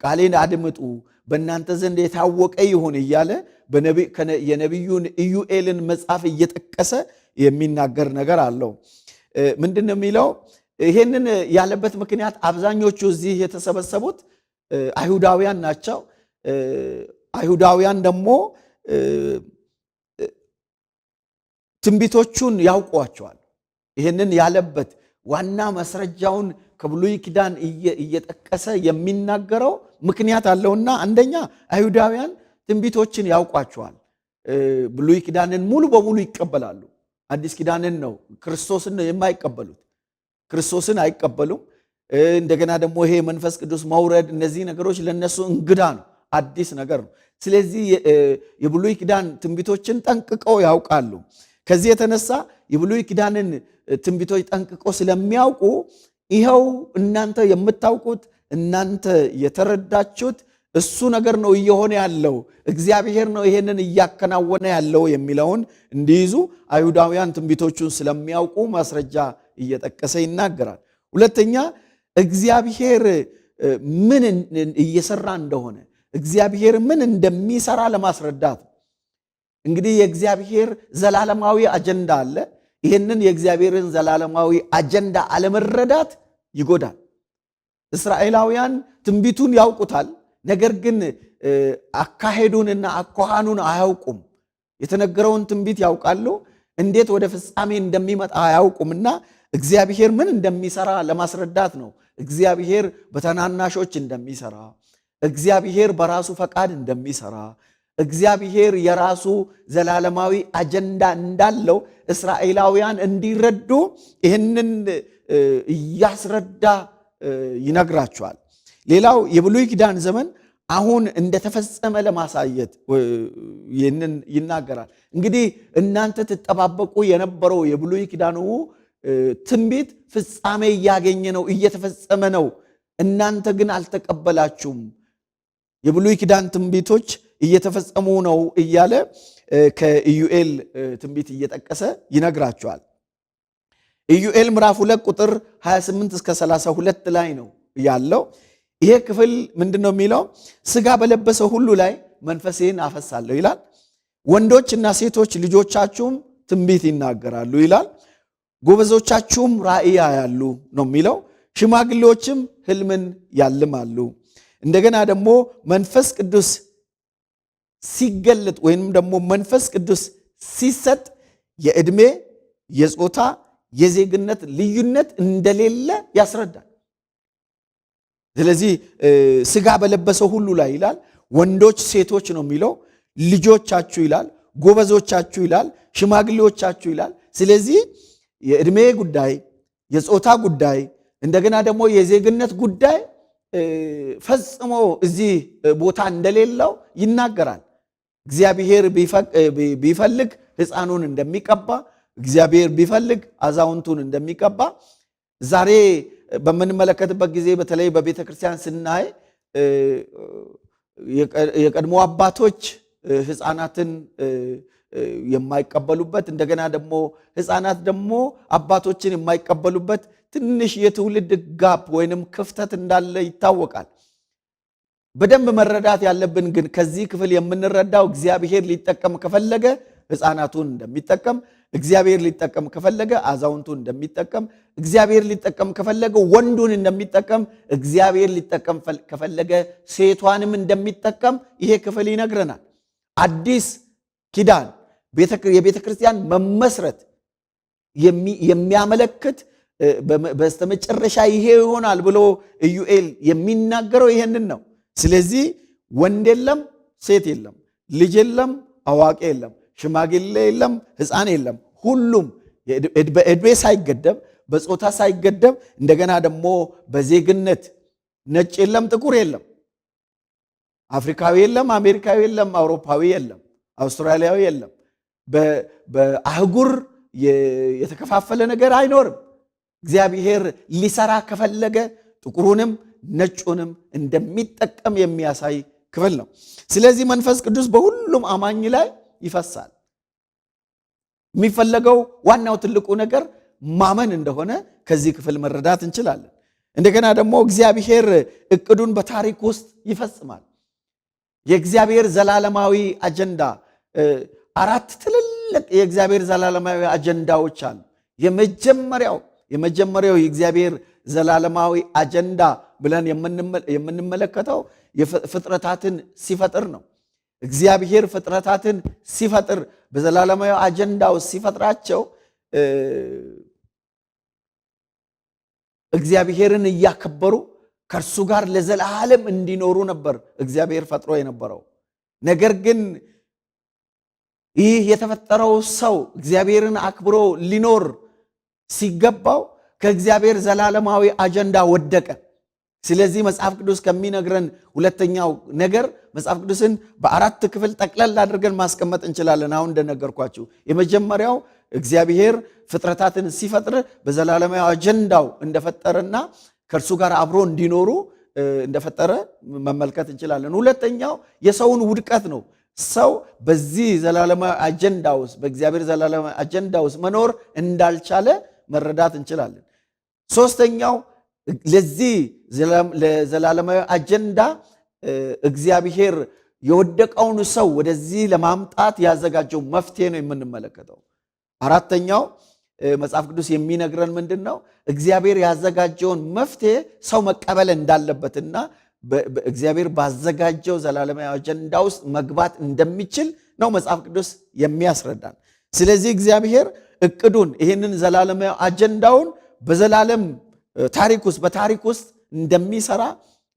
ቃሌን አድምጡ፣ በእናንተ ዘንድ የታወቀ ይሁን እያለ የነቢዩን ኢዩኤልን መጽሐፍ እየጠቀሰ የሚናገር ነገር አለው። ምንድን ነው የሚለው? ይሄንን ያለበት ምክንያት አብዛኞቹ እዚህ የተሰበሰቡት አይሁዳውያን ናቸው። አይሁዳውያን ደግሞ ትንቢቶቹን ያውቋቸዋል። ይሄንን ያለበት ዋና መስረጃውን ከብሉይ ኪዳን እየጠቀሰ የሚናገረው ምክንያት አለውና፣ አንደኛ አይሁዳውያን ትንቢቶችን ያውቋቸዋል። ብሉይ ኪዳንን ሙሉ በሙሉ ይቀበላሉ። አዲስ ኪዳንን ነው፣ ክርስቶስን ነው የማይቀበሉት። ክርስቶስን አይቀበሉም። እንደገና ደግሞ ይሄ መንፈስ ቅዱስ መውረድ፣ እነዚህ ነገሮች ለነሱ እንግዳ ነው፣ አዲስ ነገር ነው። ስለዚህ የብሉይ ኪዳን ትንቢቶችን ጠንቅቀው ያውቃሉ። ከዚህ የተነሳ የብሉይ ኪዳንን ትንቢቶች ጠንቅቆ ስለሚያውቁ ይኸው እናንተ የምታውቁት እናንተ የተረዳችሁት እሱ ነገር ነው እየሆነ ያለው፣ እግዚአብሔር ነው ይሄንን እያከናወነ ያለው የሚለውን እንዲይዙ አይሁዳውያን ትንቢቶቹን ስለሚያውቁ ማስረጃ እየጠቀሰ ይናገራል። ሁለተኛ እግዚአብሔር ምን እየሰራ እንደሆነ፣ እግዚአብሔር ምን እንደሚሰራ ለማስረዳት እንግዲህ የእግዚአብሔር ዘላለማዊ አጀንዳ አለ። ይህንን የእግዚአብሔርን ዘላለማዊ አጀንዳ አለመረዳት ይጎዳል። እስራኤላውያን ትንቢቱን ያውቁታል፣ ነገር ግን አካሄዱንና አኳኋኑን አያውቁም። የተነገረውን ትንቢት ያውቃሉ፣ እንዴት ወደ ፍጻሜ እንደሚመጣ አያውቁምና እግዚአብሔር ምን እንደሚሰራ ለማስረዳት ነው እግዚአብሔር በተናናሾች እንደሚሰራ፣ እግዚአብሔር በራሱ ፈቃድ እንደሚሰራ፣ እግዚአብሔር የራሱ ዘላለማዊ አጀንዳ እንዳለው እስራኤላውያን እንዲረዱ ይህንን እያስረዳ ይነግራቸዋል። ሌላው የብሉይ ኪዳን ዘመን አሁን እንደተፈጸመ ለማሳየት ይህንን ይናገራል። እንግዲህ እናንተ ትጠባበቁ የነበረው የብሉይ ኪዳኑ ትንቢት ፍጻሜ እያገኘ ነው፣ እየተፈጸመ ነው። እናንተ ግን አልተቀበላችሁም። የብሉይ ኪዳን ትንቢቶች እየተፈጸሙ ነው እያለ ከኢዩኤል ትንቢት እየጠቀሰ ይነግራቸዋል። ኢዩኤል ምዕራፍ 2 ቁጥር 28 እስከ 32 ላይ ነው ያለው። ይሄ ክፍል ምንድነው የሚለው? ሥጋ በለበሰ ሁሉ ላይ መንፈሴን አፈሳለሁ ይላል። ወንዶችና ሴቶች ልጆቻችሁም ትንቢት ይናገራሉ ይላል። ጎበዞቻችሁም ራእይ ያያሉ ነው የሚለው። ሽማግሌዎችም ህልምን ያልማሉ። እንደገና ደግሞ መንፈስ ቅዱስ ሲገለጥ ወይንም ደግሞ መንፈስ ቅዱስ ሲሰጥ የዕድሜ፣ የጾታ፣ የዜግነት ልዩነት እንደሌለ ያስረዳል። ስለዚህ ሥጋ በለበሰው ሁሉ ላይ ይላል። ወንዶች ሴቶች ነው የሚለው። ልጆቻችሁ ይላል፣ ጎበዞቻችሁ ይላል፣ ሽማግሌዎቻችሁ ይላል። ስለዚህ የዕድሜ ጉዳይ፣ የጾታ ጉዳይ፣ እንደገና ደግሞ የዜግነት ጉዳይ ፈጽሞ እዚህ ቦታ እንደሌለው ይናገራል። እግዚአብሔር ቢፈልግ ሕፃኑን እንደሚቀባ፣ እግዚአብሔር ቢፈልግ አዛውንቱን እንደሚቀባ ዛሬ በምንመለከትበት ጊዜ በተለይ በቤተ ክርስቲያን ስናይ የቀድሞ አባቶች ሕፃናትን የማይቀበሉበት፣ እንደገና ደግሞ ሕፃናት ደግሞ አባቶችን የማይቀበሉበት ትንሽ የትውልድ ጋፕ ወይንም ክፍተት እንዳለ ይታወቃል። በደንብ መረዳት ያለብን ግን ከዚህ ክፍል የምንረዳው እግዚአብሔር ሊጠቀም ከፈለገ ሕፃናቱን እንደሚጠቀም፣ እግዚአብሔር ሊጠቀም ከፈለገ አዛውንቱን እንደሚጠቀም፣ እግዚአብሔር ሊጠቀም ከፈለገ ወንዱን እንደሚጠቀም፣ እግዚአብሔር ሊጠቀም ከፈለገ ሴቷንም እንደሚጠቀም ይሄ ክፍል ይነግረናል። አዲስ ኪዳን የቤተ ክርስቲያን መመስረት የሚያመለክት በስተመጨረሻ ይሄ ይሆናል ብሎ ኢዩኤል የሚናገረው ይሄንን ነው። ስለዚህ ወንድ የለም፣ ሴት የለም፣ ልጅ የለም፣ አዋቂ የለም፣ ሽማግሌ የለም፣ ሕፃን የለም። ሁሉም በዕድሜ ሳይገደብ፣ በጾታ ሳይገደብ፣ እንደገና ደግሞ በዜግነት ነጭ የለም፣ ጥቁር የለም፣ አፍሪካዊ የለም፣ አሜሪካዊ የለም፣ አውሮፓዊ የለም፣ አውስትራሊያዊ የለም። በአህጉር የተከፋፈለ ነገር አይኖርም። እግዚአብሔር ሊሰራ ከፈለገ ጥቁሩንም ነጩንም እንደሚጠቀም የሚያሳይ ክፍል ነው። ስለዚህ መንፈስ ቅዱስ በሁሉም አማኝ ላይ ይፈሳል። የሚፈለገው ዋናው ትልቁ ነገር ማመን እንደሆነ ከዚህ ክፍል መረዳት እንችላለን። እንደገና ደግሞ እግዚአብሔር እቅዱን በታሪክ ውስጥ ይፈጽማል። የእግዚአብሔር ዘላለማዊ አጀንዳ 4 ትልልቅ የእግዚአብሔር ዘላለማዊ አጀንዳዎች አሉ። የመጀመሪያው የእግዚአብሔር ዘላለማዊ አጀንዳ ብለን የምንመለከተው ፍጥረታትን ሲፈጥር ነው። እግዚአብሔር ፍጥረታትን ሲፈጥር በዘላለማዊ አጀንዳው ሲፈጥራቸው እግዚአብሔርን እያከበሩ ከእርሱ ጋር ለዘላለም እንዲኖሩ ነበር እግዚአብሔር ፈጥሮ የነበረው። ነገር ግን ይህ የተፈጠረው ሰው እግዚአብሔርን አክብሮ ሊኖር ሲገባው ከእግዚአብሔር ዘላለማዊ አጀንዳ ወደቀ። ስለዚህ መጽሐፍ ቅዱስ ከሚነግረን ሁለተኛው ነገር መጽሐፍ ቅዱስን በ4 ክፍል ጠቅለል አድርገን ማስቀመጥ እንችላለን። አሁን እንደነገርኳችሁ የመጀመሪያው እግዚአብሔር ፍጥረታትን ሲፈጥር በዘላለማዊ አጀንዳው እንደፈጠረና ከእርሱ ጋር አብሮ እንዲኖሩ እንደፈጠረ መመልከት እንችላለን። ሁለተኛው የሰውን ውድቀት ነው። ሰው በዚህ ዘላለማዊ አጀንዳ ውስጥ በእግዚአብሔር ዘላለማዊ አጀንዳ ውስጥ መኖር እንዳልቻለ መረዳት እንችላለን። ሶስተኛው ለዚህ ለዘላለማዊ አጀንዳ እግዚአብሔር የወደቀውን ሰው ወደዚህ ለማምጣት ያዘጋጀው መፍትሄ ነው የምንመለከተው። አራተኛው መጽሐፍ ቅዱስ የሚነግረን ምንድነው? እግዚአብሔር ያዘጋጀውን መፍትሄ ሰው መቀበል እንዳለበትና እግዚአብሔር ባዘጋጀው ዘላለማዊ አጀንዳ ውስጥ መግባት እንደሚችል ነው መጽሐፍ ቅዱስ የሚያስረዳን። ስለዚህ እግዚአብሔር እቅዱን ይህንን ዘላለማዊ አጀንዳውን በዘላለም በታሪክ ውስጥ እንደሚሰራ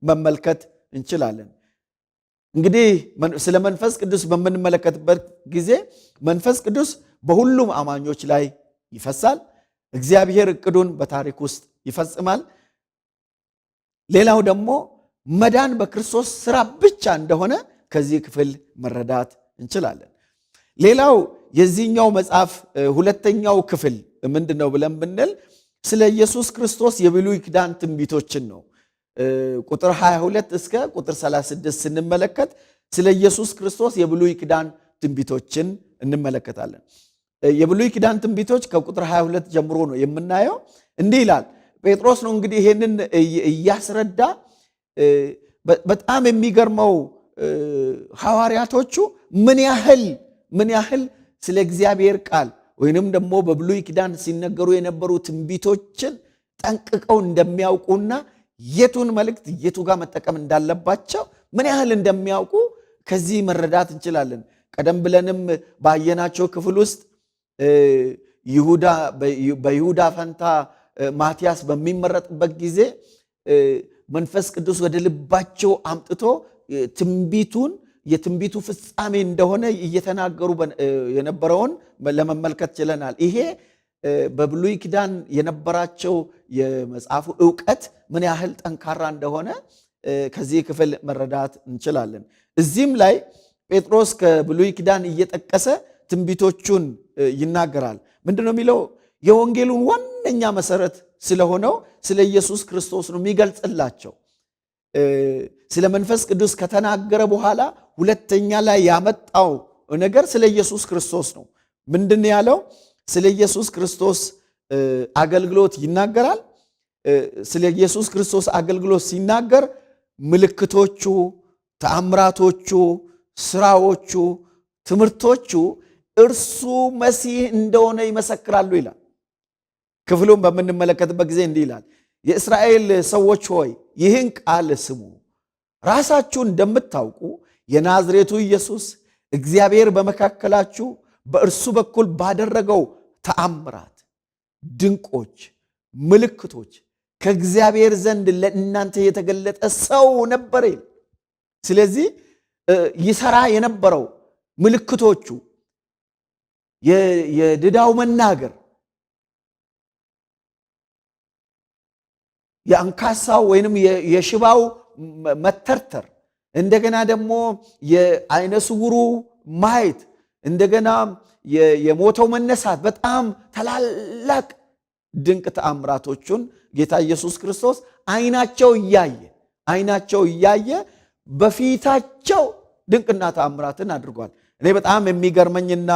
መመልከት እንችላለን። እንግዲህ ስለ መንፈስ ቅዱስ በምንመለከትበት ጊዜ መንፈስ ቅዱስ በሁሉም አማኞች ላይ ይፈሳል። እግዚአብሔር እቅዱን በታሪክ ውስጥ ይፈጽማል። ሌላው ደግሞ መዳን በክርስቶስ ሥራ ብቻ እንደሆነ ከዚህ ክፍል መረዳት እንችላለን። ሌላው የዚህኛው መጽሐፍ ሁለተኛው ክፍል ምንድነው ብለን ብንል ስለ ኢየሱስ ክርስቶስ የብሉይ ኪዳን ትንቢቶችን ነው። ቁጥር 22 እስከ ቁጥር 36 ስንመለከት ስለ ኢየሱስ ክርስቶስ የብሉይ ኪዳን ትንቢቶችን እንመለከታለን። የብሉይ ኪዳን ትንቢቶች ከቁጥር 22 ጀምሮ ነው የምናየው። እንዲህ ይላል። ጴጥሮስ ነው እንግዲህ ይሄንን እያስረዳ በጣም የሚገርመው ሐዋርያቶቹ ምን ያህል ስለ እግዚአብሔር ቃል ወይንም ደግሞ በብሉይ ኪዳን ሲነገሩ የነበሩ ትንቢቶችን ጠንቅቀው እንደሚያውቁና የቱን መልእክት የቱ ጋር መጠቀም እንዳለባቸው ምን ያህል እንደሚያውቁ ከዚህ መረዳት እንችላለን። ቀደም ብለንም ባየናቸው ክፍል ውስጥ በይሁዳ ፈንታ ማቲያስ በሚመረጥበት ጊዜ መንፈስ ቅዱስ ወደ ልባቸው አምጥቶ የትንቢቱ ፍጻሜ እንደሆነ እየተናገሩ የነበረውን ለመመልከት ችለናል። ይሄ በብሉይ ኪዳን የነበራቸው የመጽሐፉ ዕውቀት ምን ያህል ጠንካራ እንደሆነ ከዚህ ክፍል መረዳት እንችላለን። እዚህም ላይ ጴጥሮስ ከብሉይ ኪዳን እየጠቀሰ ትንቢቶቹን ይናገራል። ምንድነው የሚለው? የወንጌሉን ዋነኛ መሰረት ስለሆነው ስለ ኢየሱስ ክርስቶስ ነው የሚገልጽላቸው። ስለ መንፈስ ቅዱስ ከተናገረ በኋላ ሁለተኛ ላይ ያመጣው ነገር ስለ ኢየሱስ ክርስቶስ ነው። ምንድነው ያለው? ስለ ኢየሱስ ክርስቶስ አገልግሎት ይናገራል። ስለ ኢየሱስ ክርስቶስ አገልግሎት ሲናገር ምልክቶቹ፣ ተአምራቶቹ፣ ስራዎቹ፣ ትምህርቶቹ እርሱ መሲህ እንደሆነ ይመሰክራሉ ይላል። ክፍሉን በምንመለከትበት ጊዜ እንዲህ ይላል። የእስራኤል ሰዎች ሆይ ይህን ቃል ስሙ። ራሳችሁ እንደምታውቁ የናዝሬቱ ኢየሱስ እግዚአብሔር በመካከላችሁ በእርሱ በኩል ባደረገው ተአምራት፣ ድንቆች፣ ምልክቶች ከእግዚአብሔር ዘንድ ለእናንተ የተገለጠ ሰው ነበር። ስለዚህ ይሰራ የነበረው ምልክቶቹ፣ የድዳው መናገር፣ የአንካሳው ወይንም የሽባው መተርተር፣ እንደገና ደግሞ የአይነ ስውሩ ማየት፣ እንደገና የሞተው መነሳት፣ በጣም ታላላቅ ድንቅ ተአምራቶቹን ጌታ ኢየሱስ ክርስቶስ አይናቸው እያየ በፊታቸው ድንቅና ተአምራትን አድርጓል። እኔ በጣም የሚገርመኝና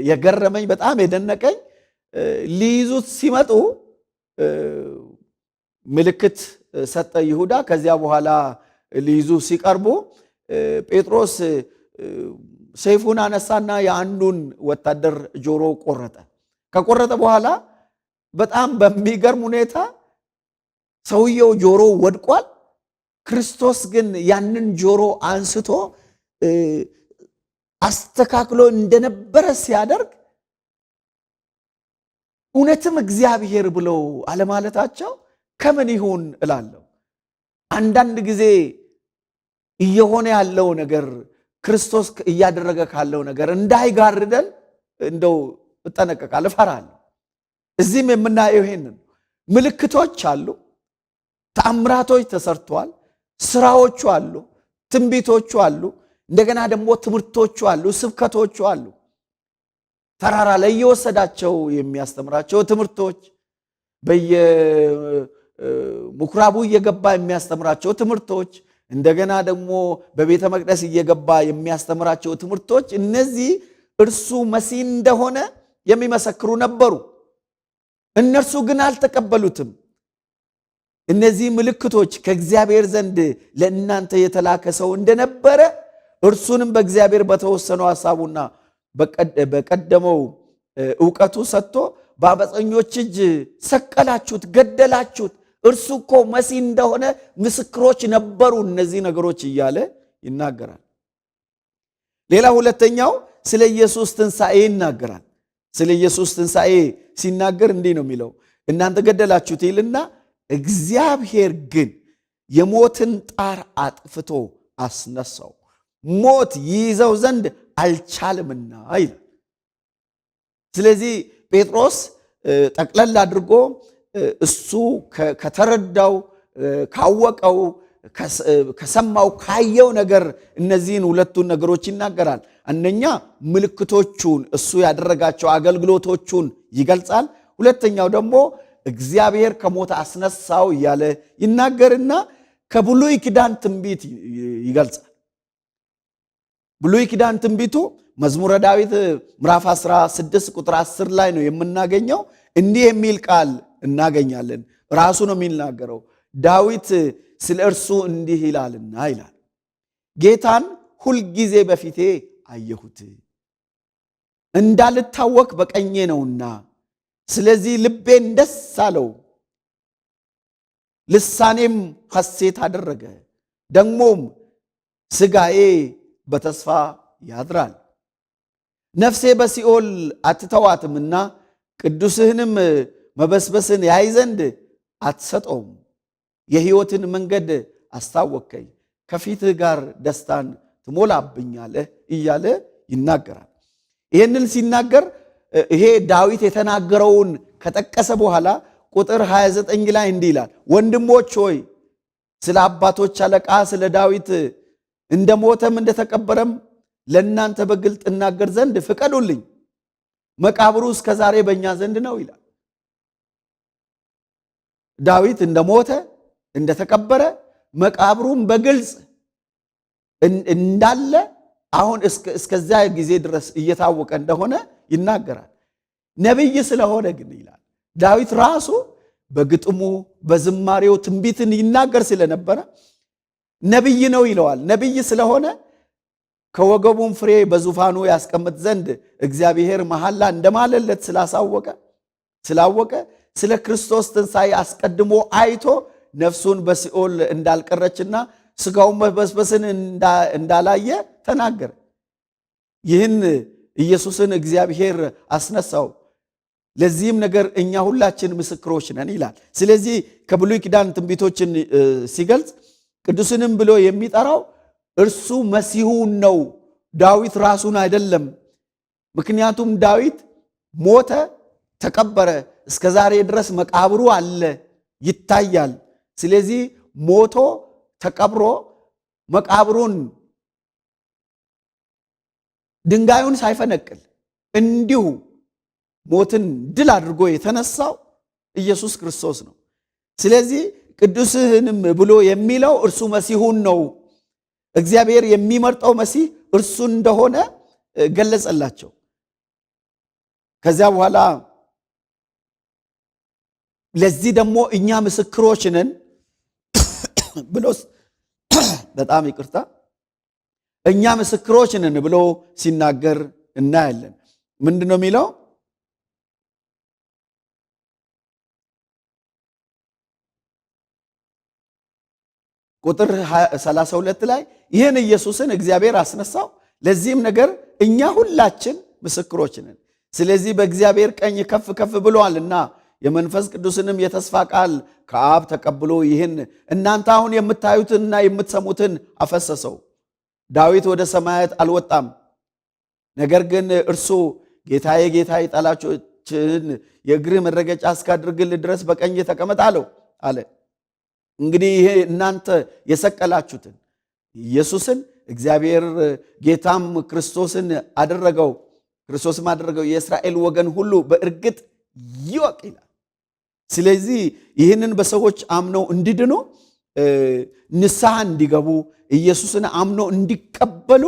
የገረመኝ በጣም የደነቀኝ ሊይዙት ሲመጡ ምልክት ሰጠ ይሁዳ። ከዚያ በኋላ ሊይዙ ሲቀርቡ ጴጥሮስ ሰይፉን አነሳና የአንዱን ወታደር ጆሮ ቆረጠ። ከቆረጠ በኋላ በጣም በሚገርም ሁኔታ ሰውየው ጆሮ ወድቋል። ክርስቶስ ግን ያንን ጆሮ አንስቶ አስተካክሎ እንደነበረ ሲያደርግ እውነትም እግዚአብሔር ብለው አለማለታቸው ከምን ይሁን እላለሁ። አንዳንድ ጊዜ እየሆነ ያለው ነገር ክርስቶስ እያደረገ ካለው ነገር እንዳይጋርደን እንደው እጠነቀቃለሁ፣ እፈራለሁ። እዚህም የምናየው ይሄንን ምልክቶች አሉ፣ ተአምራቶች ተሰርተዋል፣ ስራዎቹ አሉ፣ ትንቢቶቹ አሉ፣ እንደገና ደግሞ ትምህርቶቹ አሉ፣ ስብከቶቹ አሉ። ተራራ ላይ እየወሰዳቸው የሚያስተምራቸው ትምህርቶች፣ በየምኩራቡ እየገባ የሚያስተምራቸው ትምህርቶች፣ እንደገና ደግሞ በቤተ መቅደስ እየገባ የሚያስተምራቸው ትምህርቶች፣ እነዚህ እርሱ መሲህ እንደሆነ የሚመሰክሩ ነበሩ። እነርሱ ግን አልተቀበሉትም። እነዚህ ምልክቶች ከእግዚአብሔር ዘንድ ለእናንተ የተላከ ሰው እንደነበረ እርሱንም በእግዚአብሔር በተወሰነው ሐሳቡና በቀደመው ዕውቀቱ ሰጥቶ በአመፀኞች እጅ ሰቀላችሁት፣ ገደላችሁት። እርሱ እኮ መሲህ እንደሆነ ምስክሮች ነበሩ። እነዚህ ነገሮች እያለ ይናገራል። ሌላ ሁለተኛው ስለ ኢየሱስ ትንሣኤ ይናገራል። ስለ ኢየሱስ ትንሣኤ ሲናገር እንዲህ ነው የሚለው፣ እናንተ ገደላችሁት ይልና እግዚአብሔር ግን የሞትን ጣር አጥፍቶ አስነሳው፣ ሞት ይይዘው ዘንድ አልቻለምና ይላል። ስለዚህ ጴጥሮስ ጠቅለል አድርጎ እሱ ከተረዳው ካወቀው ከሰማው ካየው ነገር እነዚህን ሁለቱን ነገሮች ይናገራል። አንደኛ ምልክቶቹን እሱ ያደረጋቸው አገልግሎቶቹን ይገልጻል። ሁለተኛው ደግሞ እግዚአብሔር ከሞት አስነሳው እያለ ይናገርና ከብሉይ ኪዳን ትንቢት ይገልጻል። ብሉይ ኪዳን ትንቢቱ መዝሙረ ዳዊት ምዕራፍ 16 ቁጥር 10 ላይ ነው የምናገኘው። እንዲህ የሚል ቃል እናገኛለን። ራሱ ነው የሚናገረው። ዳዊት ስለ እርሱ እንዲህ ይላልና ይላል፣ ጌታን ሁልጊዜ በፊቴ አየሁት፣ እንዳልታወክ በቀኜ ነውና፣ ስለዚህ ልቤን ደስ አለው፣ ልሳኔም ሐሴት አደረገ፣ ደግሞም ሥጋዬ በተስፋ ያድራል። ነፍሴ በሲኦል አትተዋትምና ቅዱስህንም መበስበስን ያይ ዘንድ አትሰጠውም። የሕይወትን መንገድ አስታወከኝ፣ ከፊትህ ጋር ደስታን ትሞላብኛለህ እያለ ይናገራል። ይህንን ሲናገር ይሄ ዳዊት የተናገረውን ከጠቀሰ በኋላ ቁጥር 29 ላይ እንዲህ ይላል፣ ወንድሞች ሆይ ስለ አባቶች አለቃ ስለ ዳዊት እንደ ሞተም እንደተቀበረም ለእናንተ በግልጥ እናገር ዘንድ ፍቀዱልኝ። መቃብሩ እስከ ዛሬ በእኛ ዘንድ ነው ይላል። ዳዊት እንደ ሞተ እንደተቀበረ መቃብሩም በግልጽ እንዳለ አሁን እስከዚያ ጊዜ ድረስ እየታወቀ እንደሆነ ይናገራል። ነቢይ ስለሆነ ግን ይላል ዳዊት ራሱ በግጥሙ በዝማሬው ትንቢትን ይናገር ስለነበረ ነቢይ ነው ይለዋል። ነቢይ ስለሆነ ከወገቡም ፍሬ በዙፋኑ ያስቀምጥ ዘንድ እግዚአብሔር መሐላ እንደማለለት ስላወቀ ስለ ክርስቶስ ትንሣኤ አስቀድሞ አይቶ ነፍሱን በሲኦል እንዳልቀረችና ሥጋውን መበስበስን እንዳላየ ተናገረ። ይህን ኢየሱስን እግዚአብሔር አስነሳው። ለዚህም ነገር እኛ ሁላችን ምስክሮች ነን ይላል። ስለዚህ ከብሉይ ኪዳን ትንቢቶችን ሲገልጽ ቅዱስንም ብሎ የሚጠራው እርሱ መሲሁን ነው፣ ዳዊት ራሱን አይደለም። ምክንያቱም ዳዊት ሞተ፣ ተቀበረ፣ እስከ ዛሬ ድረስ መቃብሩ አለ ይታያል። ስለዚህ ሞቶ ተቀብሮ መቃብሩን ድንጋዩን ሳይፈነቅል እንዲሁ ሞትን ድል አድርጎ የተነሳው ኢየሱስ ክርስቶስ ነው። ስለዚህ ቅዱስህንም ብሎ የሚለው እርሱ መሲሁን ነው። እግዚአብሔር የሚመርጠው መሲህ እርሱ እንደሆነ ገለጸላቸው። ከዚያ በኋላ ለዚህ ደግሞ እኛ ምስክሮች ነን ብሎ በጣም ይቅርታ እኛ ምስክሮች ነን ብሎ ሲናገር እናያለን። ምንድነው የሚለው? ቁጥር 32 ላይ ይህን ኢየሱስን እግዚአብሔር አስነሳው፣ ለዚህም ነገር እኛ ሁላችን ምስክሮች ነን። ስለዚህ በእግዚአብሔር ቀኝ ከፍ ከፍ ብሏልና የመንፈስ ቅዱስንም የተስፋ ቃል ከአብ ተቀብሎ ይህን እናንተ አሁን የምታዩትንና የምትሰሙትን አፈሰሰው። ዳዊት ወደ ሰማያት አልወጣም፣ ነገር ግን እርሱ ጌታዬ ጌታዬ ጠላቶችህን የእግርህ መረገጫ እስካድርግልህ ድረስ በቀኝ ተቀመጥ አለው አለ። እንግዲህ ይሄ እናንተ የሰቀላችሁትን ኢየሱስን እግዚአብሔር ጌታም ክርስቶስም አደረገው። የእስራኤል ወገን ሁሉ በእርግጥ ይወቅ ይላል። ስለዚህ ይህንን በሰዎች አምነው እንዲድኑ ንስሐ እንዲገቡ ኢየሱስን አምነው እንዲቀበሉ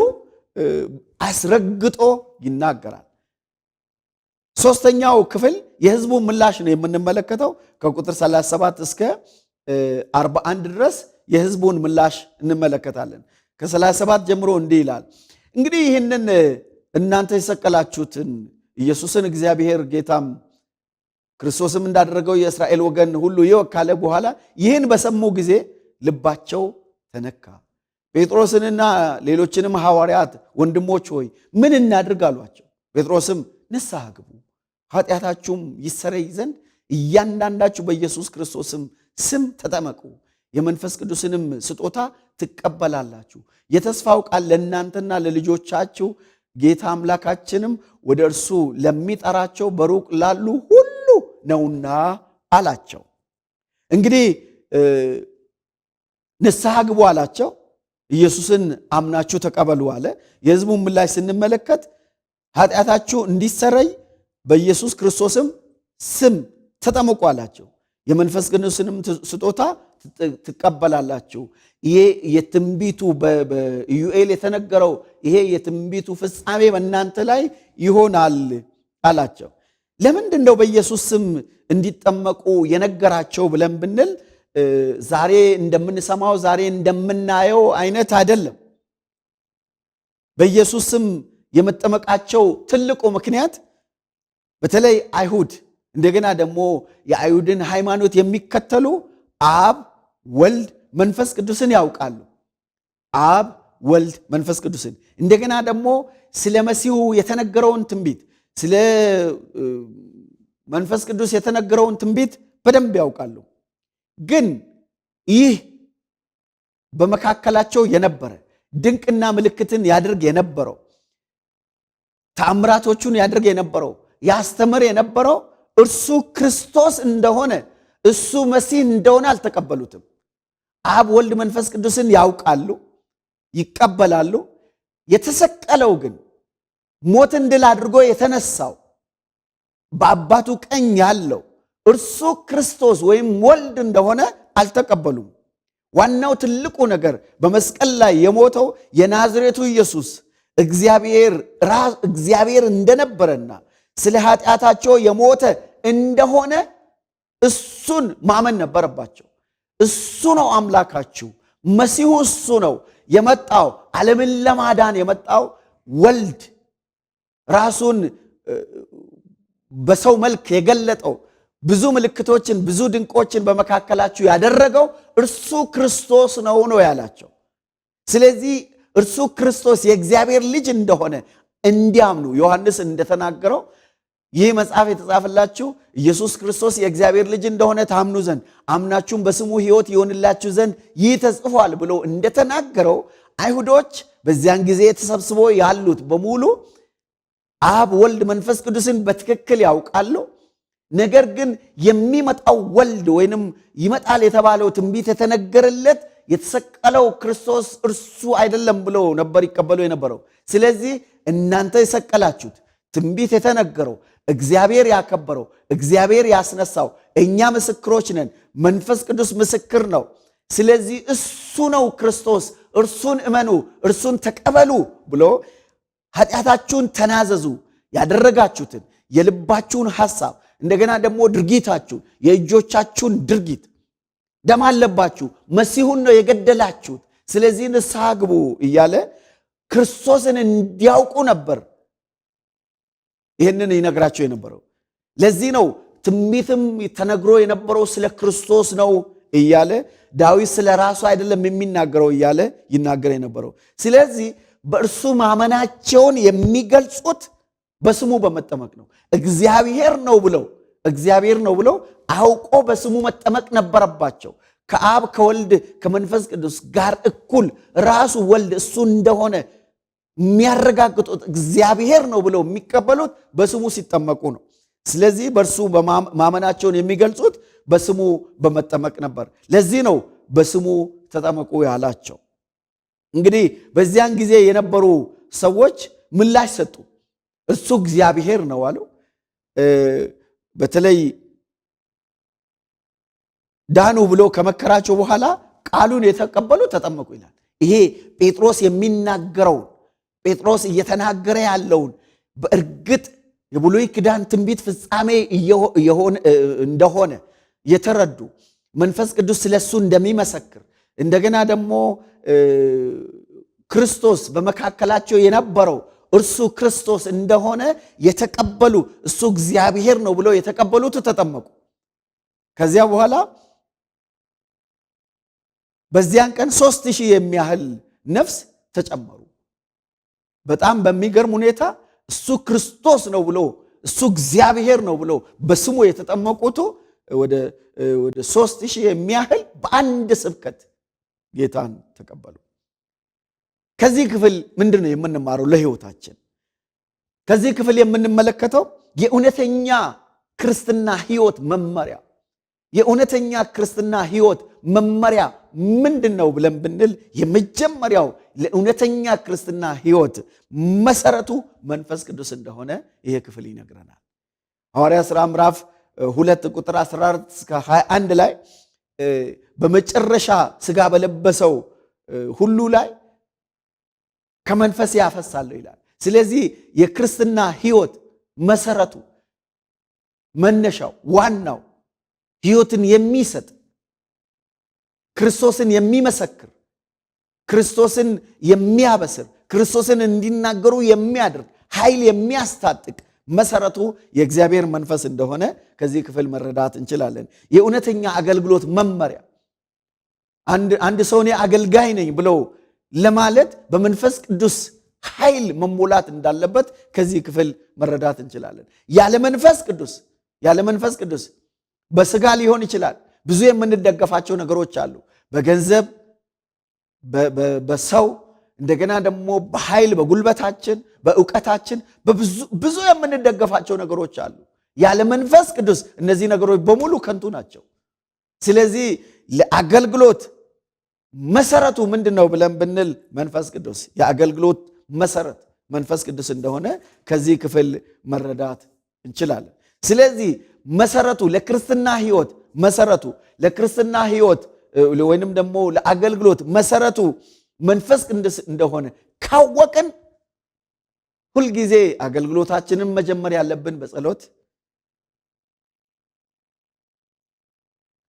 አስረግጦ ይናገራል። ሶስተኛው ክፍል የሕዝቡ ምላሽ ነው የምንመለከተው። ከቁጥር 37 እስከ 41 ድረስ የሕዝቡን ምላሽ እንመለከታለን። ከ37 ጀምሮ እንዲህ ይላል፣ እንግዲህ ይህንን እናንተ የሰቀላችሁትን ኢየሱስን እግዚአብሔር ጌታም ክርስቶስም እንዳደረገው የእስራኤል ወገን ሁሉ ይወቅ ካለ በኋላ ይህን በሰሙ ጊዜ ልባቸው ተነካ። ጴጥሮስንና ሌሎችንም ሐዋርያት ወንድሞች ሆይ ምን እናድርግ አሏቸው። ጴጥሮስም ንስሐ ግቡ፣ ኃጢአታችሁም ይሰረይ ዘንድ እያንዳንዳችሁ በኢየሱስ ክርስቶስም ስም ተጠመቁ፣ የመንፈስ ቅዱስንም ስጦታ ትቀበላላችሁ። የተስፋው ቃል ለእናንተና ለልጆቻችሁ ጌታ አምላካችንም ወደ እርሱ ለሚጠራቸው በሩቅ ላሉ ሁሉ ነውና አላቸው። እንግዲህ ንስሐ ግቡ አላቸው። ኢየሱስን አምናችሁ ተቀበሉ አለ። የሕዝቡን ምላሽ ስንመለከት ኃጢአታችሁ እንዲሰረይ በኢየሱስ ክርስቶስም ስም ተጠመቁ አላቸው። የመንፈስ ቅዱስንም ስጦታ ትቀበላላችሁ። ይሄ የትንቢቱ በኢዩኤል የተነገረው ይሄ የትንቢቱ ፍጻሜ በእናንተ ላይ ይሆናል አላቸው። ለምንድን ነው በኢየሱስ ስም እንዲጠመቁ የነገራቸው ብለን ብንል ዛሬ እንደምንሰማው ዛሬ እንደምናየው አይነት አይደለም። በኢየሱስ ስም የመጠመቃቸው ትልቁ ምክንያት በተለይ አይሁድ እንደገና ደግሞ የአይሁድን ሃይማኖት የሚከተሉ አብ ወልድ መንፈስ ቅዱስን ያውቃሉ። አብ ወልድ መንፈስ ቅዱስን እንደገና ደግሞ ስለ መሲሁ የተነገረውን ትንቢት ስለ መንፈስ ቅዱስ የተነገረውን ትንቢት በደንብ ያውቃሉ። ግን ይህ በመካከላቸው የነበረ ድንቅና ምልክትን ያድርግ የነበረው ተአምራቶቹን ያድርግ የነበረው ያስተምር የነበረው እርሱ ክርስቶስ እንደሆነ እሱ መሲህ እንደሆነ አልተቀበሉትም። አብ ወልድ መንፈስ ቅዱስን ያውቃሉ፣ ይቀበላሉ። የተሰቀለው ግን ሞትን ድል አድርጎ የተነሳው በአባቱ ቀኝ ያለው እርሱ ክርስቶስ ወይም ወልድ እንደሆነ አልተቀበሉም። ዋናው ትልቁ ነገር በመስቀል ላይ የሞተው የናዝሬቱ ኢየሱስ እግዚአብሔር እንደነበረና ስለ ኃጢአታቸው የሞተ እንደሆነ እሱን ማመን ነበረባቸው። እሱ ነው አምላካችሁ፣ መሲሁ እሱ ነው የመጣው፣ ዓለምን ለማዳን የመጣው ወልድ ራሱን በሰው መልክ የገለጠው ብዙ ምልክቶችን ብዙ ድንቆችን በመካከላችሁ ያደረገው እርሱ ክርስቶስ ነው ያላቸው። ስለዚህ እርሱ ክርስቶስ የእግዚአብሔር ልጅ እንደሆነ እንዲያምኑ ዮሐንስ እንደተናገረው ይህ መጽሐፍ የተጻፈላችሁ ኢየሱስ ክርስቶስ የእግዚአብሔር ልጅ እንደሆነ ታምኑ ዘንድ አምናችሁም በስሙ ሕይወት ይሆንላችሁ ዘንድ ይህ ተጽፏል ብሎ እንደተናገረው አይሁዶች በዚያን ጊዜ ተሰብስበው ያሉት በሙሉ አብ ወልድ መንፈስ ቅዱስን በትክክል ያውቃሉ። ነገር ግን የሚመጣው ወልድ ወይንም ይመጣል የተባለው ትንቢት የተነገረለት የተሰቀለው ክርስቶስ እርሱ አይደለም ብሎ ነበር ይቀበሉ የነበረው። ስለዚህ እናንተ የሰቀላችሁት ትንቢት የተነገረው እግዚአብሔር ያከበረው እግዚአብሔር ያስነሳው እኛ ምስክሮች ነን፣ መንፈስ ቅዱስ ምስክር ነው። ስለዚህ እሱ ነው ክርስቶስ፣ እርሱን እመኑ፣ እርሱን ተቀበሉ ብሎ ኃጢአታችሁን ተናዘዙ፣ ያደረጋችሁትን የልባችሁን ሐሳብ እንደገና ደግሞ ድርጊታችሁን የእጆቻችሁን ድርጊት ደም አለባችሁ፣ መሲሁን ነው የገደላችሁት፣ ስለዚህ ንስሐ ግቡ እያለ ክርስቶስን እንዲያውቁ ነበር ይህንን ይነግራቸው የነበረው። ለዚህ ነው ትንቢትም ተነግሮ የነበረው ስለ ክርስቶስ ነው እያለ ዳዊት ስለ ራሱ አይደለም የሚናገረው እያለ ይናገር የነበረው። ስለዚህ በእርሱ ማመናቸውን የሚገልጹት በስሙ በመጠመቅ ነው። እግዚአብሔር ነው ብለው አውቆ በስሙ መጠመቅ ነበረባቸው። ከአብ ከወልድ ከመንፈስ ቅዱስ ጋር እኩል ራሱ ወልድ እሱ እንደሆነ የሚያረጋግጡት እግዚአብሔር ነው ብለው የሚቀበሉት በስሙ ሲጠመቁ ነው። ስለዚህ በእርሱ ማመናቸውን የሚገልጹት በስሙ በመጠመቅ ነበር። ለዚህ ነው በስሙ ተጠመቁ ያላቸው። እንግዲህ በዚያን ጊዜ የነበሩ ሰዎች ምላሽ ሰጡ። እሱ እግዚአብሔር ነው አሉ። በተለይ ዳኑ ብሎ ከመከራቸው በኋላ ቃሉን የተቀበሉ ተጠመቁ ይላል። ይሄ ጴጥሮስ የሚናገረውን ጴጥሮስ እየተናገረ ያለውን በእርግጥ የብሉይ ኪዳን ትንቢት ፍጻሜ እንደሆነ የተረዱ መንፈስ ቅዱስ ስለሱ እንደሚመሰክር እንደገና ደግሞ ክርስቶስ በመካከላቸው የነበረው እርሱ ክርስቶስ እንደሆነ የተቀበሉ እሱ እግዚአብሔር ነው ብለው የተቀበሉት ተጠመቁ። ከዚያ በኋላ በዚያን ቀን 3000 የሚያህል ነፍስ ተጨመሩ። በጣም በሚገርም ሁኔታ እሱ ክርስቶስ ነው ብሎ እሱ እግዚአብሔር ነው ብለው በስሙ የተጠመቁት ወደ 3000 የሚያህል በአንድ ስብከት ጌታን ተቀበሉ። ከዚህ ክፍል ምንድነው የምንማረው ለህይወታችን? ከዚህ ክፍል የምንመለከተው የእውነተኛ ክርስትና ህይወት መመሪያ የእውነተኛ ክርስትና ህይወት መመሪያ ምንድነው ብለን ብንል የመጀመሪያው ለእውነተኛ ክርስትና ህይወት መሰረቱ መንፈስ ቅዱስ እንደሆነ ይሄ ክፍል ይነግረናል። ሐዋርያት ሥራ ምዕራፍ 2 ቁጥር 14 እስከ 21 ላይ በመጨረሻ ሥጋ በለበሰው ሁሉ ላይ ከመንፈስ ያፈሳለሁ ይላል። ስለዚህ የክርስትና ህይወት መሰረቱ መነሻው ዋናው ህይወትን የሚሰጥ ክርስቶስን የሚመሰክር ክርስቶስን የሚያበስር ክርስቶስን እንዲናገሩ የሚያደርግ ኃይል የሚያስታጥቅ መሰረቱ የእግዚአብሔር መንፈስ እንደሆነ ከዚህ ክፍል መረዳት እንችላለን። የእውነተኛ አገልግሎት መመሪያ አንድ ሰው እኔ አገልጋይ ነኝ ብሎ ለማለት በመንፈስ ቅዱስ ኃይል መሞላት እንዳለበት ከዚህ ክፍል መረዳት እንችላለን። ያለ መንፈስ ቅዱስ በስጋ ሊሆን ይችላል። ብዙ የምንደገፋቸው ነገሮች አሉ። በገንዘብ በሰው እንደገና ደግሞ በኃይል በጉልበታችን በእውቀታችን ብዙ የምንደገፋቸው ነገሮች አሉ። ያለ መንፈስ ቅዱስ እነዚህ ነገሮች በሙሉ ከንቱ ናቸው። ስለዚህ ለአገልግሎት መሰረቱ ምንድነው ብለን ብንል መንፈስ ቅዱስ የአገልግሎት መሰረት መንፈስ ቅዱስ እንደሆነ ከዚህ ክፍል መረዳት እንችላለን። ስለዚህ መሰረቱ ለክርስትና ህይወት መሰረቱ ለክርስትና ህይወት ወይንም ደግሞ ለአገልግሎት መሰረቱ መንፈስ ቅዱስ እንደሆነ ካወቅን ሁልጊዜ አገልግሎታችንን መጀመር ያለብን በጸሎት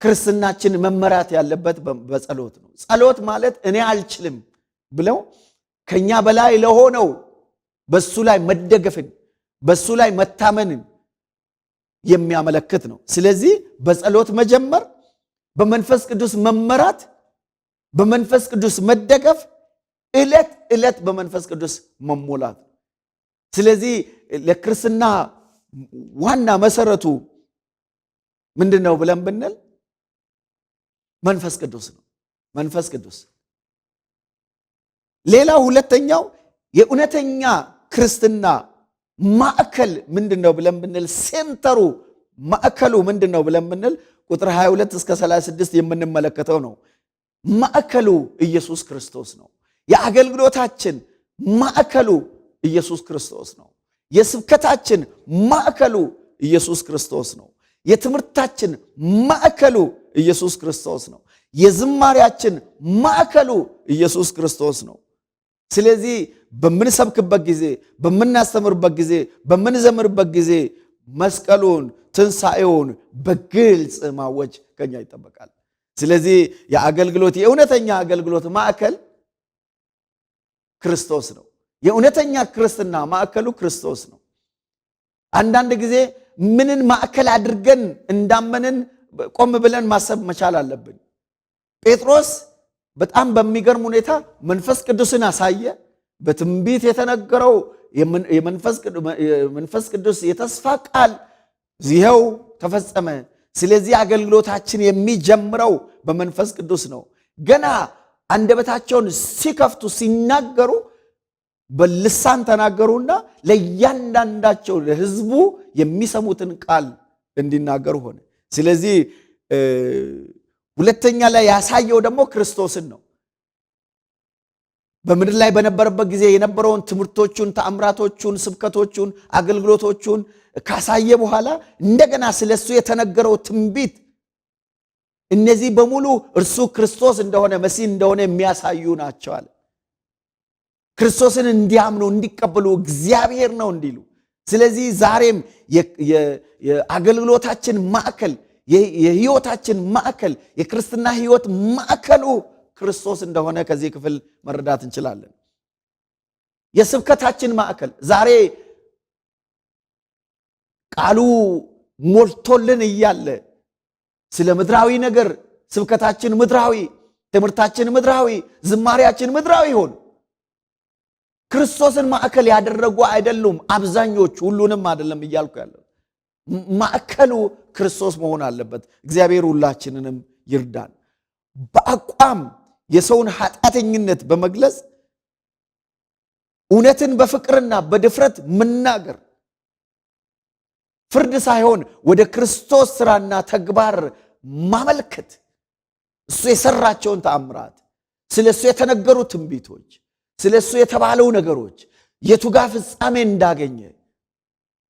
ክርስትናችን መመራት ያለበት በጸሎት ነው። ጸሎት ማለት እኔ አልችልም ብለው ከኛ በላይ ለሆነው በሱ ላይ መደገፍን በሱ ላይ መታመንን የሚያመለክት ነው። ስለዚህ በጸሎት መጀመር በመንፈስ ቅዱስ መመራት በመንፈስ ቅዱስ መደገፍ ዕለት በመንፈስ ቅዱስ መሞላት። ስለዚህ ለክርስትና ዋና መሰረቱ ምንድነው ብለን ብንል መንፈስ ቅዱስ ነው። መንፈስ ቅዱስ ሌላው ሁለተኛው የእውነተኛ ክርስትና ማዕከል ምንድነው ብለን ብንል ሴንተሩ ማዕከሉ ምንድነው ብለን ብንል ቁጥር 22 እስከ 36 የምንመለከተው ነው። ማዕከሉ ኢየሱስ ክርስቶስ ነው። የአገልግሎታችን ማዕከሉ ኢየሱስ ክርስቶስ ነው። የስብከታችን ማዕከሉ ኢየሱስ ክርስቶስ ነው። የትምህርታችን ማዕከሉ ኢየሱስ ክርስቶስ ነው። የዝማሪያችን ማዕከሉ ኢየሱስ ክርስቶስ ነው። ስለዚህ በምንሰብክበት ጊዜ በምናስተምርበት ጊዜ በምንዘምርበት ጊዜ መስቀሉን ትንሣኤውን በግልጽ ማወጅ ከኛ ይጠበቃል። ስለዚህ የአገልግሎት የእውነተኛ አገልግሎት ማዕከል ክርስቶስ ነው። የእውነተኛ ክርስትና ማዕከሉ ክርስቶስ ነው። አንዳንድ ጊዜ ምንን ማዕከል አድርገን እንዳመንን ቆም ብለን ማሰብ መቻል አለብን። ጴጥሮስ በጣም በሚገርም ሁኔታ መንፈስ ቅዱስን አሳየ። በትንቢት የተነገረው የመንፈስ ቅዱስ የተስፋ ቃል ይኸው ተፈጸመ። ስለዚህ አገልግሎታችን የሚጀምረው በመንፈስ ቅዱስ ነው። ገና አንደበታቸውን ሲከፍቱ ሲናገሩ በልሳን ተናገሩና ለእያንዳንዳቸው ለሕዝቡ የሚሰሙትን ቃል እንዲናገሩ ሆነ። ስለዚህ ሁለተኛ ላይ ያሳየው ደግሞ ክርስቶስን ነው። በምድር ላይ በነበረበት ጊዜ የነበረውን ትምህርቶቹን፣ ተአምራቶቹን፣ ስብከቶቹን፣ አገልግሎቶቹን ካሳየ በኋላ እንደገና ስለሱ የተነገረው ትንቢት እነዚህ በሙሉ እርሱ ክርስቶስ እንደሆነ መሲህ እንደሆነ የሚያሳዩ ናቸው አለ። ክርስቶስን እንዲያምኑ እንዲቀበሉ እግዚአብሔር ነው እንዲሉ። ስለዚህ ዛሬም የአገልግሎታችን ማዕከል የህይወታችን ማዕከል የክርስትና ህይወት ማዕከሉ ክርስቶስ እንደሆነ ከዚህ ክፍል መረዳት እንችላለን። የስብከታችን ማዕከል ዛሬ ቃሉ ሞልቶልን እያለ ስለ ምድራዊ ነገር ስብከታችን ምድራዊ፣ ትምህርታችን ምድራዊ፣ ዝማሪያችን ምድራዊ ሆነ። ክርስቶስን ማዕከል ያደረጉ አይደሉም አብዛኞቹ፣ ሁሉንም አይደለም እያልኩ ያለው። ማዕከሉ ክርስቶስ መሆን አለበት። እግዚአብሔር ሁላችንንም ይርዳን። በአቋም የሰውን ኃጢአተኝነት በመግለጽ እውነትን በፍቅርና በድፍረት መናገር፣ ፍርድ ሳይሆን ወደ ክርስቶስ ሥራና ተግባር ማመልከት፣ እሱ የሰራቸውን ተአምራት፣ ስለሱ የተነገሩ ትንቢቶች፣ ስለሱ የተባለው ነገሮች የቱጋ ፍጻሜ እንዳገኘ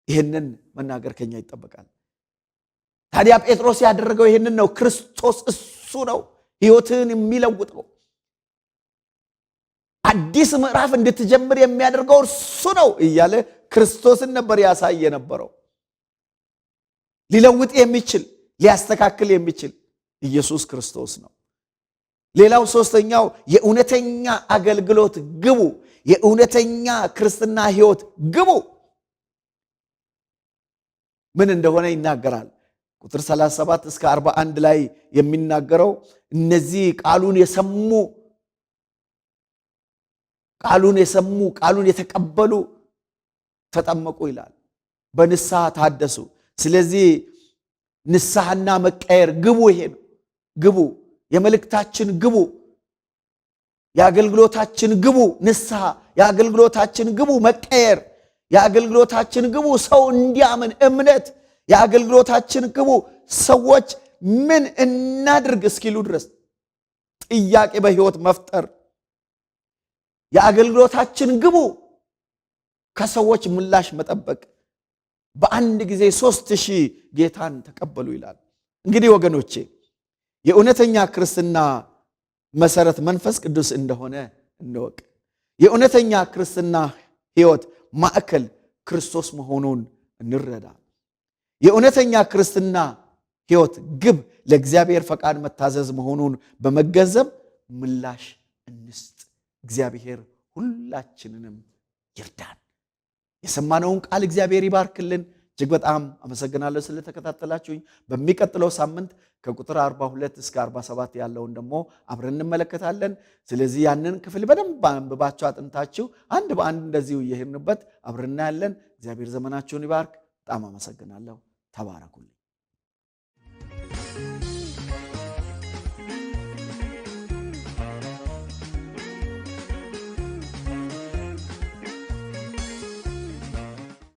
ይህንን መናገር ከኛ ይጠበቃል። ታዲያ ጴጥሮስ ያደረገው ይህንን ነው። ክርስቶስ እሱ ነው ሕይወትን የሚለውጠው። አዲስ ምዕራፍ እንድትጀምር የሚያደርገው እርሱ ነው እያለ ክርስቶስን ነበር ያሳየ ነበረው። ሊለውጥ የሚችል ሊያስተካክል የሚችል ኢየሱስ ክርስቶስ ነው። ሌላው ሶስተኛው የእውነተኛ አገልግሎት ግቡ፣ የእውነተኛ ክርስትና ሕይወት ግቡ ምን እንደሆነ ይናገራል። ቁጥር 37 እስከ 41 ላይ የሚናገረው እነዚህ ቃሉን የተቀበሉ ተጠመቁ ይላል፣ በንስሐ ታደሱ። ስለዚህ ንስሐና መቀየር ግቡ፣ ይሄ ነው ግቡ። የመልእክታችን ግቡ፣ የአገልግሎታችን ግቡ ንስሐ፣ የአገልግሎታችን ግቡ መቀየር፣ የአገልግሎታችን ግቡ ሰው እንዲያምን እምነት፣ የአገልግሎታችን ግቡ ሰዎች ምን እናድርግ እስኪሉ ድረስ ጥያቄ በሕይወት መፍጠር፣ የአገልግሎታችን ግቡ ከሰዎች ምላሽ መጠበቅ። በአንድ ጊዜ 3000 ጌታን ተቀበሉ ይላል። እንግዲህ ወገኖቼ የእውነተኛ ክርስትና መሰረት መንፈስ ቅዱስ እንደሆነ እንወቅ። የእውነተኛ ክርስትና ሕይወት ማዕከል ክርስቶስ መሆኑን እንረዳ። የእውነተኛ ክርስትና ሕይወት ግብ ለእግዚአብሔር ፈቃድ መታዘዝ መሆኑን በመገንዘብ ምላሽ እንስጥ። እግዚአብሔር ሁላችንንም ይርዳን። የሰማነውን ቃል እግዚአብሔር ይባርክልን። እጅግ በጣም አመሰግናለሁ ስለተከታተላችሁኝ። በሚቀጥለው ሳምንት ከቁጥር 42 እስከ 47 ያለውን ደግሞ አብረን እንመለከታለን። ስለዚህ ያንን ክፍል በደንብ አንብባችሁ አጥንታችሁ አንድ በአንድ እንደዚሁ እየሄድንበት አብረን እናያለን። እግዚአብሔር ዘመናችሁን ይባርክ። በጣም አመሰግናለሁ። ተባረኩልኝ።